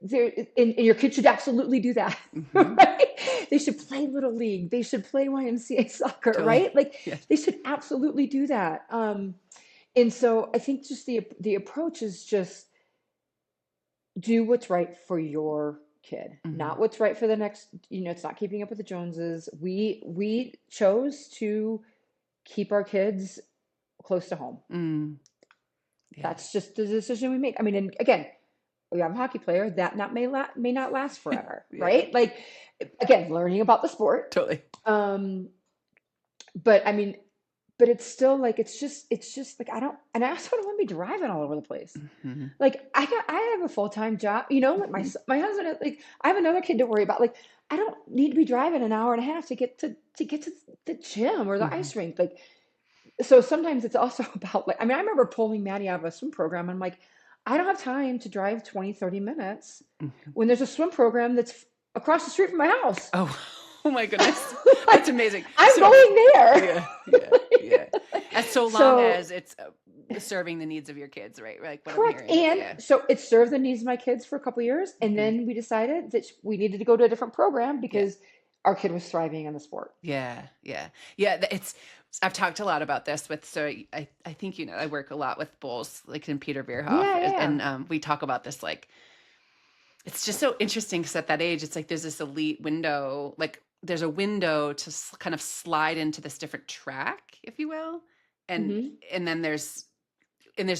there, and your kid should absolutely do that, Mm-hmm. right? They should play little league. They should play YMCA soccer, Totally. right? Like Yeah. they should absolutely do that. And so I think just the approach is just do what's right for your kid, Mm-hmm. not what's right for the next, it's not keeping up with the Joneses. We chose to keep our kids close to home. Mm. Yeah. That's just the decision we make. I mean, and again, we have a hockey player that may not last forever, Yeah. right? Like again, learning about the sport. Totally. Um, but I mean, but it's still like it's just like I don't, and I also don't want to be driving all over the place. Mm-hmm. Like I have a full-time job, like Mm-hmm. my husband, like I have another kid to worry about. Like I don't need to be driving an hour and a half to get to the gym or the Mm-hmm. ice rink. Like so sometimes it's also about like, I mean, I remember pulling Maddie out of a swim program. I'm like, I don't have time to drive 20, 30 minutes Mm-hmm. when there's a swim program that's across the street from my house. Oh, oh my goodness. Like, That's amazing. I'm So, going there. yeah, yeah, yeah. As so long So as it's serving the needs of your kids, right? Like what I'm correct. hearing. And Yeah. so it served the needs of my kids for a couple of years. And Mm-hmm. then we decided that we needed to go to a different program Yeah. because our kid was thriving in the sport. Yeah. Yeah. Yeah. I've talked a lot about this I think, I work a lot with Bulls, like in Peter Veerhoff. Yeah, yeah, yeah. And we talk about this, like, it's just so interesting because at that age, it's like there's this elite window, like there's a window to kind of slide into this different track, if you will. And, Hmm. and then there's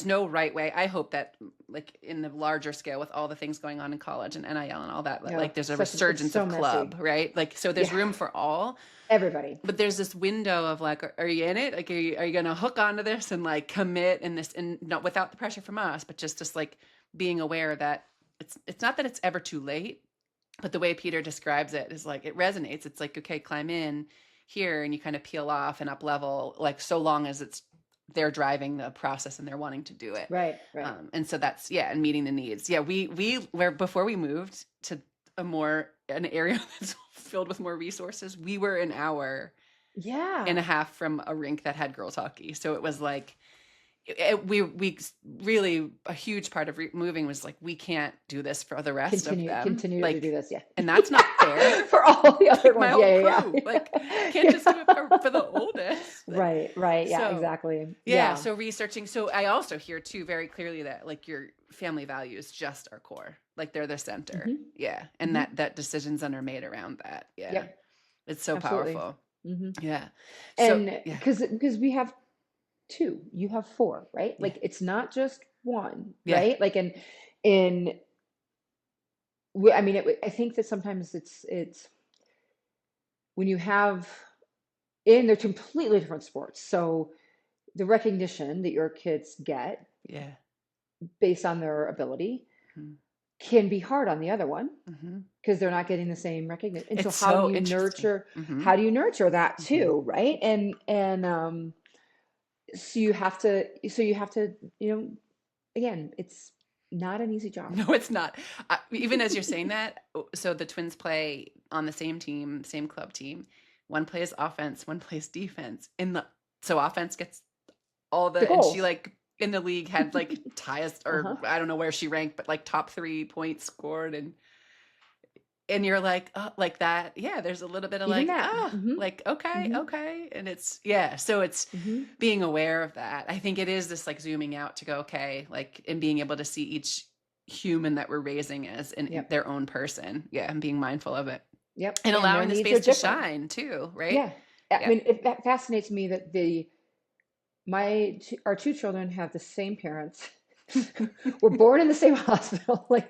no right way. I hope that like in the larger scale with all the things going on in college and NIL and all that, No, like there's a it's resurgence so of messy. club, right? Like, so there's Yeah, room for all, everybody. but there's this window of like, are you in it? Like, are you going to hook onto this and like commit in this, and not without the pressure from us, but just like being aware that it's not that it's ever too late, but the way Peter describes it is like, it resonates. It's like, okay, climb in here and you kind of peel off and up level, like so long as they're driving the process and they're wanting to do it. Right, right. And so that's, and meeting the needs. Yeah. Before we moved to an area that's filled with more resources, we were an hour and a Yeah. half from a rink that had girls hockey. So it was like, we really, a huge part of moving was like, we can't do this for the rest of them. Continue to do Like, this. Yeah. and that's not fair. For all the other Like my ones. whole Yeah, crew, yeah, like yeah. can't just do it for the oldest. Like, Right, right. Yeah, so exactly. yeah, Yeah. so researching. So I also hear too very clearly that like your family values just are core, like they're the center. Hmm. Yeah, and Hmm. that decisions are made around that. Yeah, Yep, it's so absolutely. powerful. Hmm. Yeah. So And yeah, because we have two, you have four, right? yeah, Like it's not just one, yeah, right? Like in I mean, I think that sometimes it's when you have, and they're completely different sports. So the recognition that your kids get yeah. based on their ability Mm-hmm. can be hard on the other one Mm-hmm. because they're not getting the same recognition. And so It's so interesting. how do you nurture that Mm-hmm. too, right? And so you have to again, it's not an easy job. No, it's not. Even as you're saying that, so the twins play on the same team, same club team. One plays offense, one plays defense. So offense gets all The and she goals. like in the league had like ties, or Uh-huh. I don't know where she ranked, but like top 3 points scored, and you're like, oh, like that. Yeah, there's a little bit of Even like, that. Hmm. like, okay, Hmm. okay. And so it's Hmm. being aware of that. I think it is this like zooming out to go, okay, like, and being able to see each human that we're raising as in Yep. their own person. Yeah. And being mindful of it Yep. and And their allowing the needs space are to different. shine too. Right. Yeah. I Yeah. mean, that fascinates me that our two children have the same parents. Were born in the same hospital. I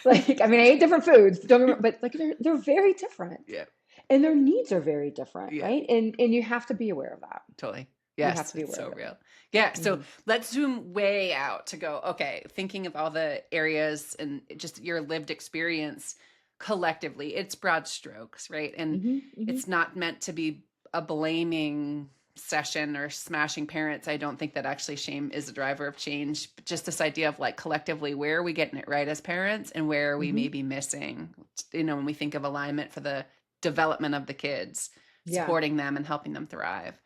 mean, I ate different foods, don't get me wrong, but like they're very different. Yeah. And their needs are very different, Yeah. right? And you have to be aware of that. Totally. We have Yes, to be it's aware so of it. real. Yeah, so Hmm. let's zoom way out to go, okay, thinking of all the areas and just your lived experience collectively. It's broad strokes, right? And Hmm. Hmm. it's not meant to be a blaming session or smashing parents. I don't think that actually shame is a driver of change, but just this idea of like collectively, where are we getting it right as parents and where are we Hmm. maybe missing? When we think of alignment for the development of the kids, Yeah. supporting them and helping them thrive.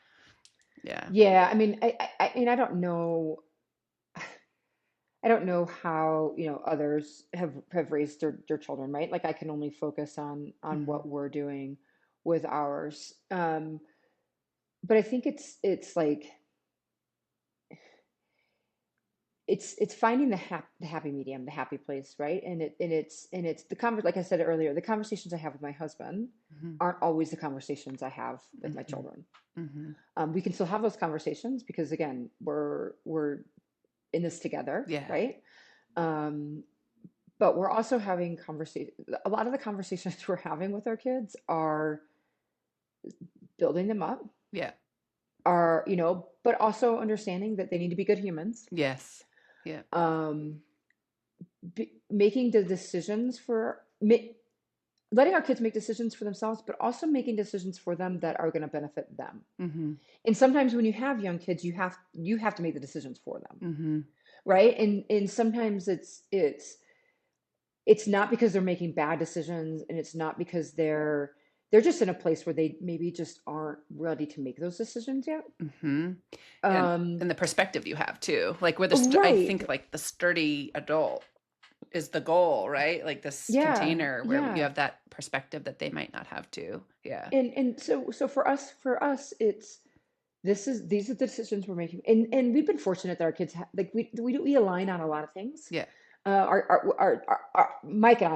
Yeah. Yeah. I mean, I mean, I don't know how, others have raised their children, right? Like I can only focus on Mhm. what we're doing with ours. But I think it's like it's finding the happy medium, the happy place, right? And it's like I said earlier, the conversations I have with my husband Mhm. aren't always the conversations I have with my Mhm. children. Mhm. We can still have those conversations because again, we're in this together, Yeah. right? Um, but we're also having conversation. A lot of the conversations we're having with our kids are building them up, Yeah. but also understanding that they need to be good humans. Yes. Yeah. Um, Making the decisions letting our kids make decisions for themselves, but also making decisions for them that are going to benefit them. Mhm. And sometimes when you have young kids, you have to make the decisions for them, Mhm. right? And sometimes it's not because they're making bad decisions, and it's not because they're just in a place where they maybe just aren't ready to make those decisions yet. Mhm. And Um, and the perspective you have too. Like I think right. like the sturdy adult is the goal, right? Like this Yeah. container where you Yeah. have that perspective that they might not have too. Yeah. And so for us, these are the decisions we're making, and we've been fortunate that our kids like we align on a lot of things. Yeah. Mike and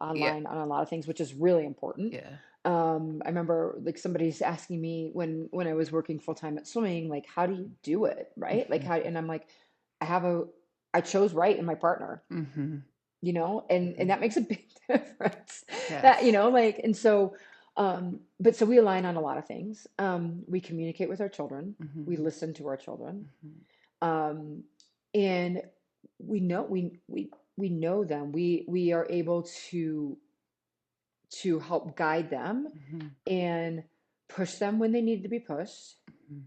I Yeah. align on a lot of things, which is really important. Yeah. I remember like somebody's asking me when I was working full time at swimming, like, how do you do it, right? Like Mhm. how, and I'm like, I have a, I chose right in my partner, Mhm. and Mhm. that makes a big difference. Yes. Like, and so, but so we align on a lot of things. We communicate with our children, we Mhm. listen to our children, Mhm. um, and we know them. We are able to help guide them Mhm. and push them when they need to be pushed, Mhm.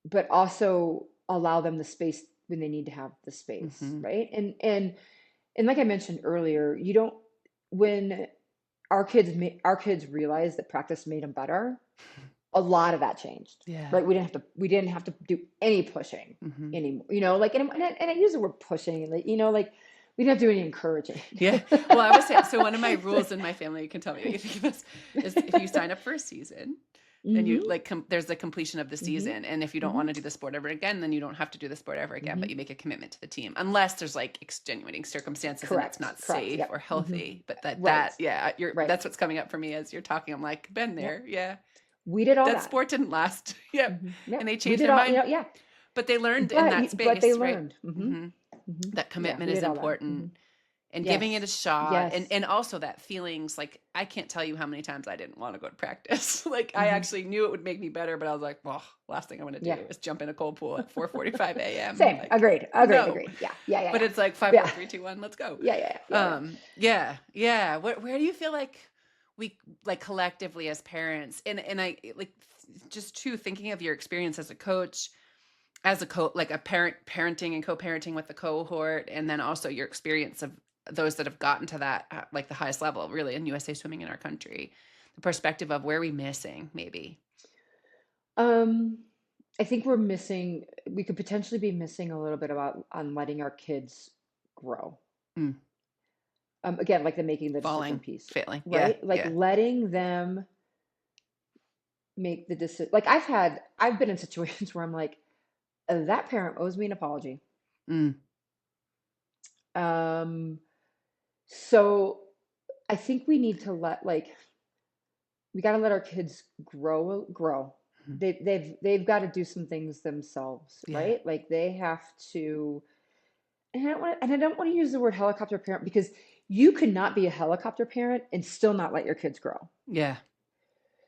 but also allow them the space when they need to have the space, Mhm. right? And like I mentioned earlier, you don't when our kids realized that practice made them better, a lot of that changed, Yeah. right? We didn't have to do any pushing Mhm. anymore, like, and I use the word pushing, like, like we didn't have to do any encouraging. Yeah. Well, I was saying, so one of my rules in my family, you can tell me what you think of this, is if you sign up for a season, then you Hmm. like there's the completion of the Hmm. season. And if you don't Hmm. want to do the sport ever again, then you don't have to do the sport ever again, Hmm. but you make a commitment to the team unless there's like extenuating circumstances and it's not Correct. safe or Yep. Hmm. healthy. But Right. yeah, Right. that's what's coming up for me as you're talking. I'm like, been Yep. there. Yeah. We did all That that. sport didn't last. Yep. And Yep. they We changed did their all, mind, yeah. but they learned in But that but they space, right? learned. Hmm. That Yeah, commitment we is did all that. important and giving it a Yes. shot and Yes. also that feelings like I can't tell you how many times I didn't want to go to practice. Like I Hmm. actually knew it would make me better, but I was like, well, last thing I'm going to Yeah. do is jump in a cold pool at 4:45 a.m. Same. Like Agreed. Agreed. no. Agreed. Yeah. Yeah. Yeah. But Yeah. it's like five, four, Yeah. three, two, one, let's go. Yeah. Yeah. Yeah. Yeah. Yeah. Yeah. Where do you feel like we like collectively as parents and I like just too thinking of your experience as a coach, as a like a parent parenting and co-parenting with the cohort, and then also your experience of those that have gotten to that like the highest level really in USA swimming in our country, the perspective of where we missing maybe. Um, I think we could potentially be missing a little bit about on letting our kids grow. Mm, Again, like the making the decision falling, piece, failing, yeah, right? Like yeah. letting them make the decision. Like I've been in situations where I'm like, that parent owes me an apology. Mm, Um, so I think we need to we got to let our kids grow. mm, They've got to do some things themselves, yeah, right? Like they have to, and I don't want to use the word helicopter parent because you could not be a helicopter parent and still not let your kids grow. yeah.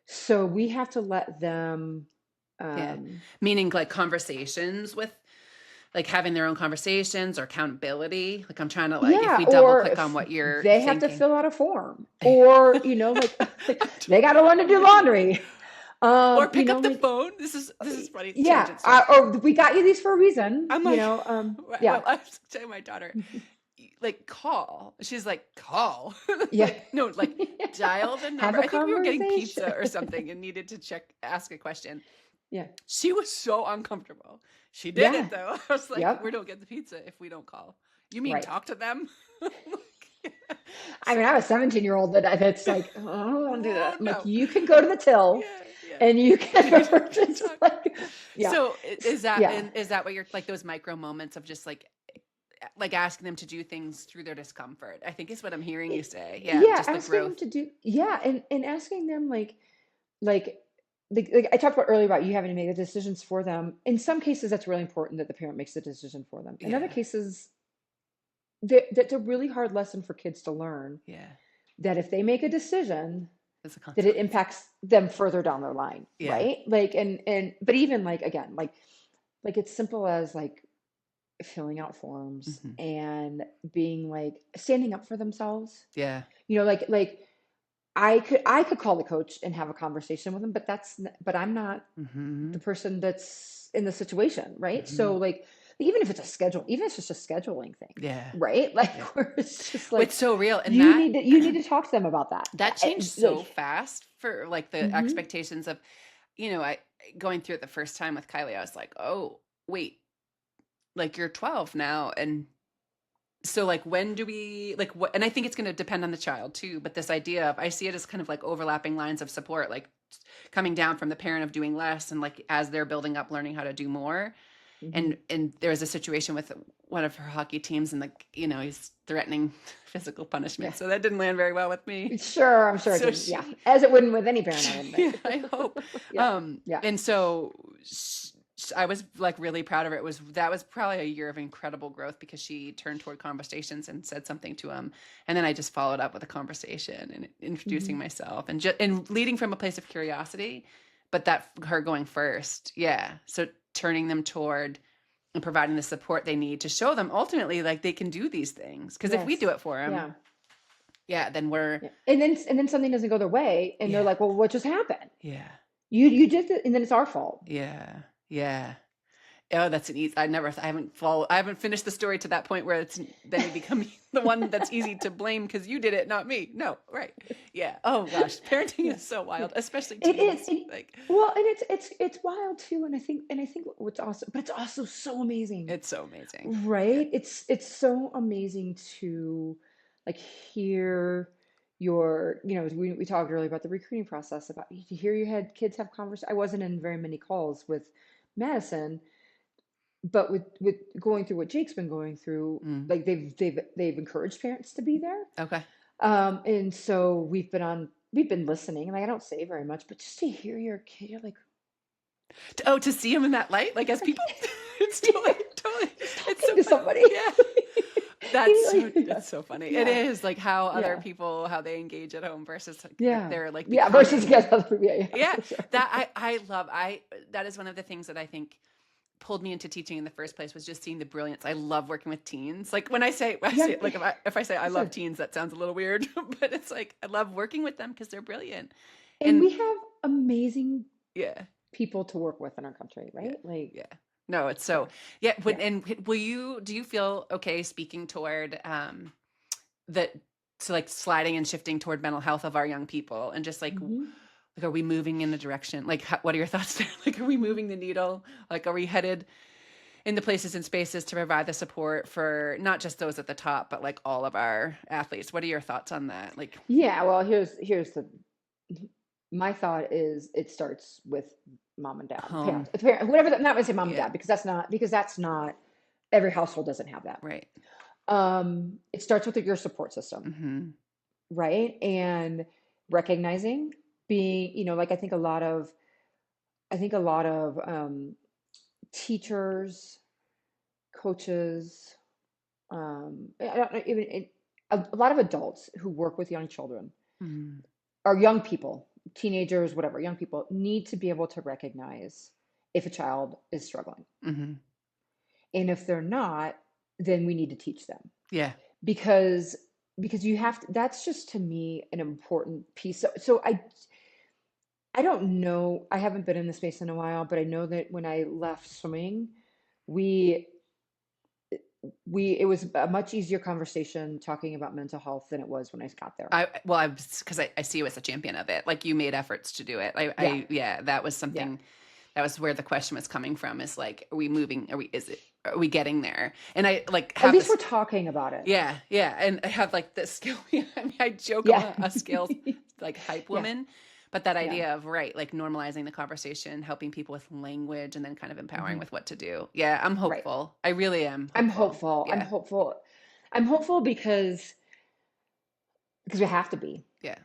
So we have to let them. Yeah. Um, Meaning like conversations with like having their own conversations or accountability. Like I'm trying to like if yeah, we double or click on if what you're they have to thinking. fill out a form, or like, they got to learn to do laundry. Or You pick know, up the like, phone. This is funny yeah, tangent story. or we got you these for a reason. I'm like, Yeah, well, I was telling my daughter, like call. She's like, call. yeah. Like, no, like dial the Have number. a I think we were getting conversation. pizza or something and needed to ask a question. Yeah, She was so uncomfortable. She did yeah, it though. I was like, we yep, don't get the pizza if we don't call. You mean right. talk to them? Like, I so, mean, I have a 17-year-old that's like, oh, I don't want to do oh that. I'm like, no. you can go to the till Yeah, yeah. and you can You can purchase, talk. like, yeah, So is that yeah, and is that what you're like those micro moments of just like asking them to do things through their discomfort? I think is what I'm hearing you say. Yeah, yeah. just the Asking growth. them to do, yeah, and asking them like, like I talked about earlier about you having to make the decisions for them. In some cases, that's really important that the parent makes the decision for them. In other Yeah, cases, that's a really hard lesson for kids to learn, yeah. that if they make a decision, It's a that it consequence. impacts them further down the line, Yeah. right? Like, but even like, again, like it's simple as like filling out forms Hmm. and being like standing up for themselves. Yeah. Like I could call the coach and have a conversation with them, but I'm not Hmm. the person that's in the situation, right? Hmm. So like, even if it's a schedule, even if it's just a scheduling thing, Yeah. right? Like, Yeah. where it's just It's like, so real. And you need to talk to them about that. that changed so Like, fast for like the hmm expectations of, I going through it the first time with Kylie, I was like, oh, wait, like you're 12 now. And so like when do we like what and I think it's going to depend on the child too, but this idea of I see it as kind of like overlapping lines of support, like coming down from the parent of doing less and like as they're building up learning how to do more. hmm And there was a situation with one of her hockey teams and like he's threatening physical yeah, punishment, so that didn't land very well with me. sure, I'm sure it So didn't. Yeah, she as it wouldn't with any parent, I yeah, wouldn't I hope. think. Yeah, yeah. And so I was like really proud of her. That was probably a year of incredible growth because she turned toward conversations and said something to him, and then I just followed up with a conversation and introducing hmm myself and leading from a place of curiosity, but that her going first, yeah. So turning them toward and providing the support they need to show them ultimately like they can do these things. Because if we Yes. do it for them, Yeah. yeah, then we're Yeah. And then something doesn't go their way, and they're yeah, like, "Well, what just happened? yeah, You did it, and then it's our fault." yeah, yeah. Oh, that's an easy. I haven't finished the story to that point where then you become the one that's easy to blame because you did it, not me. No, right? Yeah. Oh gosh, parenting Yeah. is so Yeah. wild, especially It is. teens. Like Well, and it's wild too, and I think what's awesome, but it's also so amazing, it's so amazing. Yeah. right? It's so amazing to like hear we talked earlier about the recruiting process, about to hear you had kids have conversations. I wasn't in very many calls with Madison, but with going through what Jake's been going through, Mm. like they've encouraged parents to be there. Okay. And so we've been listening. Like, I don't say very much, but just to hear your kid, you're like, Oh, to see him in that light, like as people, it's totally, totally. he's It's talking so to funny. somebody. Yeah. Yeah, It's so funny. It yeah, is like how other yeah, people how they engage at home versus like yeah, they're like yeah. Versus, becoming. yes, other people, yeah, yeah, Yeah, for sure. that I love. That is one of the things that I think pulled me into teaching in the first place was just seeing the brilliance. I love working with teens. Like when I Yeah, say like if I say I love sure. teens, that sounds a little weird, but it's like I love working with them because they're brilliant. And And we have amazing yeah, people to work with in our country, yeah, right? Like, yeah. No, it's so yeah, yeah. yeah. Do you feel okay speaking toward that so like sliding and shifting toward mental health of our young people and just hmm like are we moving in a direction like what are your thoughts there? Like are we moving the needle? Like are we headed into places and spaces to provide the support for not just those at the top but like all of our athletes? What are your thoughts on that? Like Yeah. Well, here's the my thought is it starts with mom and dad, home. parents, whatever. I'm not going to say mom and Yeah, dad because that's not every household doesn't have that. right. It starts with your support system, Mm-hmm. right? And recognizing, being, like, I think a lot of teachers, coaches, I don't know, even a lot of adults who work with young children Mm-hmm. or young people, teenagers, whatever, young people need to be able to recognize. if a child is struggling. Mm-hmm. And if they're not, then we need to teach them Yeah. because you have to, that's just to me an important piece. So I don't know, I haven't been in the space in a while, but I know that when I left swimming, we it was a much easier conversation talking about mental health than it was when I got there. I was, because I see you as a champion of it. Like, you made efforts to do it. Yeah. Yeah, that was Yeah. something, that was where the question was coming from, is like, are we moving? Are we getting there? And I like At have least this, we're talking about it. yeah, yeah. And I have like this skill. I mean, I joke Yeah. I'm a skills like hype Yeah. woman, but that Yeah. idea of, right, like normalizing the conversation, helping people with language, and then kind of empowering Hmm. with what to do. Yeah, I'm Right. hopeful. I really am I'm hopeful. hopeful. I'm Yeah, hopeful. I'm hopeful because we have to be. yeah,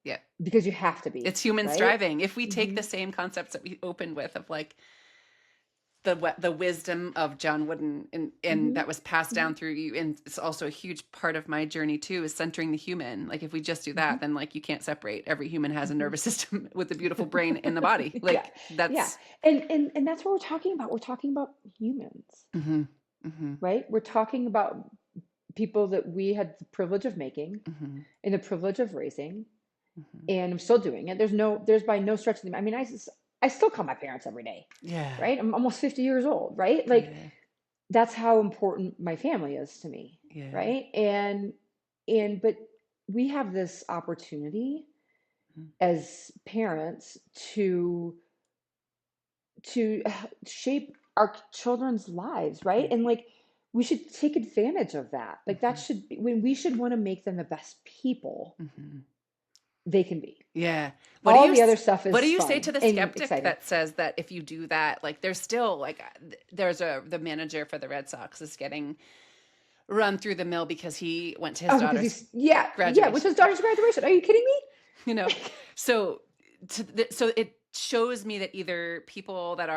yeah. Because you have to be, It's human right? striving. If we take Hmm. the same concepts that we opened with, of like the wisdom of John Wooden, and Hmm. that was passed Hmm. down through you, and it's also a huge part of my journey too, is centering the human. Like, if we just do Hmm. that, then like you can't separate. Every human has a Hmm. nervous system with a beautiful brain in the body. Yeah. Like, Yeah. that's And that's what we're talking about. We're talking about humans, mm-hmm, mm-hmm, right? We're talking about people that we had the privilege of making mm-hmm, and the privilege of raising, mm-hmm. and I'm still doing it. There's by no stretch of the, I mean, I still call my parents every day, Yeah, right? I'm almost 50 years old, right? Like, yeah, that's how important my family is to me, yeah, right? But we have this opportunity mm-hmm, as parents to shape our children's lives, right? And like, we should take advantage of that. Like, that mm-hmm, should be when we should want to make them the best people mm-hmm. they can be. Yeah. All the other stuff What do is you say to fun the and skeptic exciting. that says that if you do that, like, there's still like, the manager for the Red Sox is getting run through the mill because he went to his Oh, because daughter's he's, yeah, which graduation, is daughter's graduation. Are you kidding you know? me? So so it shows me that either people that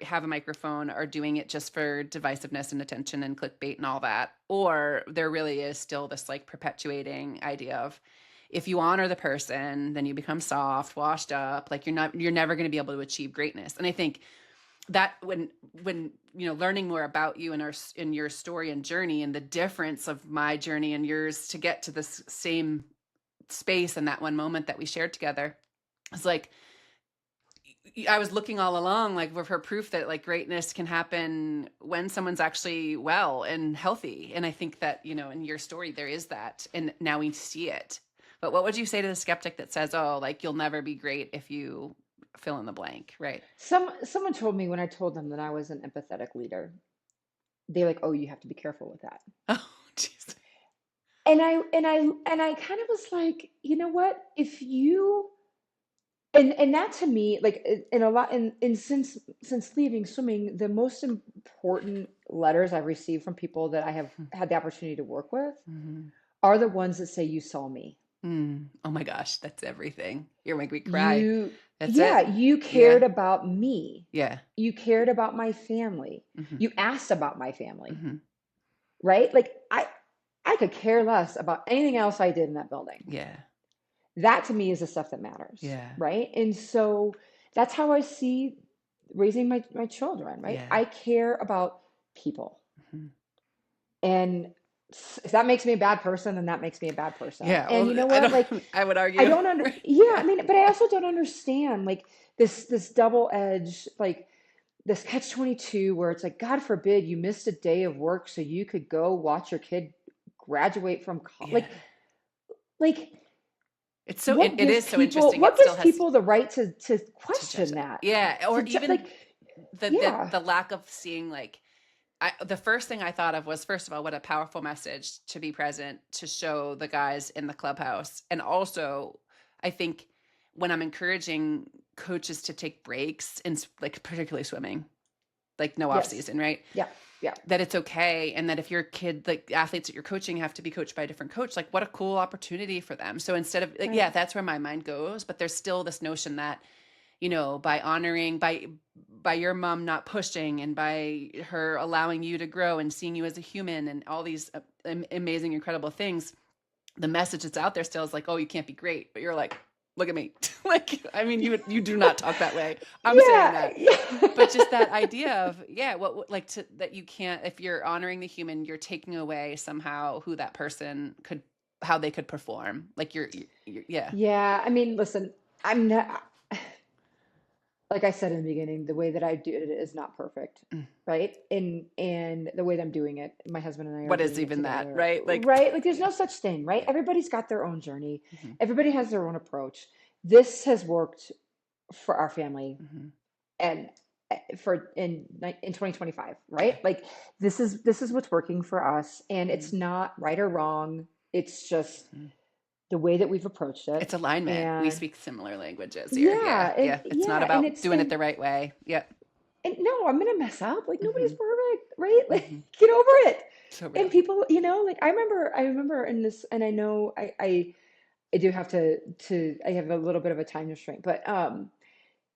have a microphone are doing it just for divisiveness and attention and clickbait and all that, or there really is still this like perpetuating idea of, if you honor the person, then you become soft, washed up, like you're never going to be able to achieve greatness. And I think that when learning more about you and in your story and journey, and the difference of my journey and yours to get to this same space and that one moment that we shared together, it's like I was looking all along, like, for proof that like greatness can happen when someone's actually well and healthy. And I think that, in your story, there is that. And now we see it. But what would you say to the skeptic that says, oh, like, you'll never be great if you fill in the blank, right? Someone told me when I told them that I was an empathetic leader, they're like, "Oh, you have to be careful with that." Oh, jeez. And I kind of was like, you know what? If you and that to me, like, in a lot, in since leaving swimming, the most important letters I've received from people that I have had the opportunity to work with Mm-hmm. are the ones that say, "You saw me. Oh my gosh, that's everything. You're making me cry. You, That's yeah, it. you Yeah. cared about me. Yeah. You cared about my family. Mm-hmm. You asked about my family." Mm-hmm. Right? Like, I could care less about anything else I did in that building. Yeah. That to me is the stuff that matters, Yeah. right? And so that's how I see raising my children, right? Yeah. I care about people. Mm-hmm. And if that makes me a bad person, then that makes me a bad person. Yeah. And Well, you know what? Like, I would I argue. don't Right. yeah, I Yeah. mean, but I also don't understand, like, this double edge, like, this catch 22 where it's like, God forbid you missed a day of work so you could go watch your kid graduate from college. Yeah. Like, It is so interesting. It what still gives has people the right to to judge question that. that? Yeah. Or even Like, the yeah. lack of seeing, like, the first thing I thought of was, first of all, what a powerful message to be present, to show the guys in the clubhouse. And also, I think when I'm encouraging coaches to take breaks in, like, particularly swimming, like, no off Yes. season, right? Yeah. Yeah. That it's okay. And that if your kid, like, athletes that you're coaching have to be coached by a different coach, like, what a cool opportunity for them. So instead of, like, Right. yeah, that's where my mind goes. But there's still this notion that, by honoring, by your mom not pushing, and by her allowing you to grow and seeing you as a human and all these amazing, incredible things, the message that's out there still is like, oh, you can't be great. But you're like, look at me. Like, I mean, you do not talk that way. I'm saying Yeah, that. yeah. But just that idea of, yeah, like that you can't, if you're honoring the human, you're taking away somehow who that person could, how they could perform. Like yeah. Yeah, I mean, listen, I'm not, like I said in the beginning, the way that I do it is not perfect, Mm. right? And the way that I'm doing it, my husband and I are What is doing it even that, together, right? Like, right? Like there's yeah, no such thing, right? yeah. Everybody's got their own journey. Hmm. Everybody has their own approach. This has worked for our family Hmm. and in 2025, Yeah. right? Like this is what's working for us, and it's Hmm. not right or wrong. It's just Hmm. the way that we've approached it. It's alignment. We And speak similar languages here. Yeah. yeah, and Yeah. It's not yeah, and about it's doing it the right way. Yep. and no, I'm gonna mess up. Like nobody's Hmm. perfect, right? Like Hmm. get over it. So And real. people, like I remember in this, and I know I do have to I have a little bit of a time restraint, but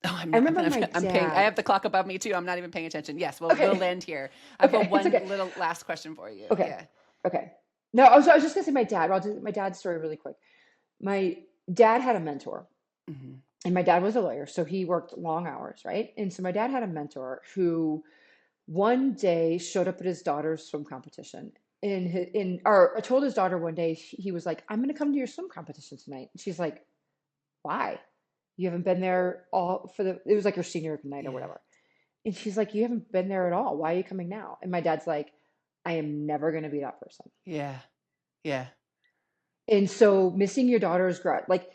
Oh, I remember my I'm paying, I dad. have the clock above me too. I'm not even paying attention. Yes. We'll Okay, land here. I have a okay, it's one okay. little last question for you. Okay, Yeah. okay. No, I was just gonna say my dad. I'll do my dad's story really quick. My dad had a mentor, Hmm. and my dad was a lawyer, so he worked long hours, right? And so my dad had a mentor who one day showed up at his daughter's swim competition. Or told his daughter one day, he was like, I'm going to come to your swim competition tonight. And she's like, why? You haven't been there it was like her senior night or Yeah. whatever. And she's like, you haven't been there at all. Why are you coming now? And my dad's like, I am never going to be that person. Yeah. Yeah. And so missing your daughter's like,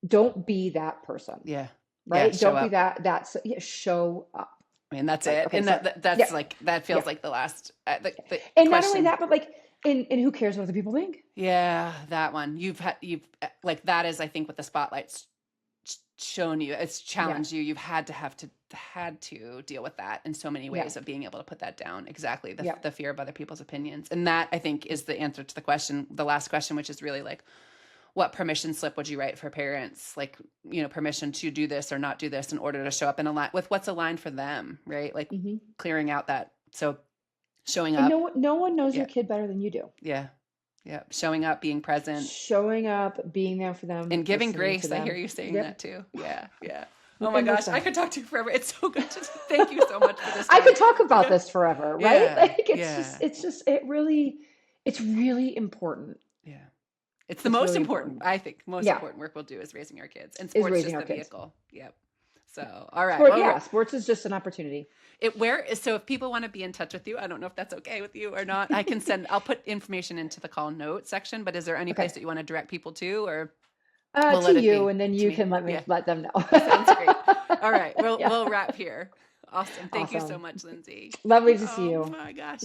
don't be that person, Yeah. Yeah. right? Show Don't be up. yeah, show up. I mean, that's Right. it. Okay. And So, that's yeah, like, that yeah. feels like the last, the And not only question. that, but like, and who cares what other people think? Yeah. That one like, that is, I think, what the spotlight's shown you. It's Yeah. challenged you. You've had to deal with that in so many Yeah. ways of being able to put that down. Exactly. Yeah. The fear of other people's opinions. And that, I think, is the answer to the question, the last question, which is really like, what permission slip would you write for parents? Like, permission to do this or not do this in order to show up and align with what's aligned for them, right? Like Hmm. clearing out that. So showing And up. no one knows your Yeah. kid better than you do. Yeah. Yeah. Showing up, being present, Showing up, being there for them, and giving listening to grace. I hear them. you saying Yep. that too. Yeah. Yeah. Oh my And gosh. I listen, could talk to you forever. It's so good to thank you so much for this I time. could talk about Yeah. this forever, right? Yeah. Like Yeah. it's really important. Yeah. It's the It's most really important, important. I think, most Yeah, important work we'll do is raising our kids. And is sports raising just our the kids. vehicle. Yep. So, all right. Well, Yeah, sports is just an opportunity. so if people want to be in touch with you, I don't know if that's okay with you or not. I'll put information into the call note section, but is there any place Okay. that you want to direct people to, or we'll To let it you, be and then to you me? can Yeah. let them know. Sounds great. All right. Yeah. We'll wrap here. Awesome. Thank you so Awesome. much, Lindsay. Lovely to see Oh you. my gosh.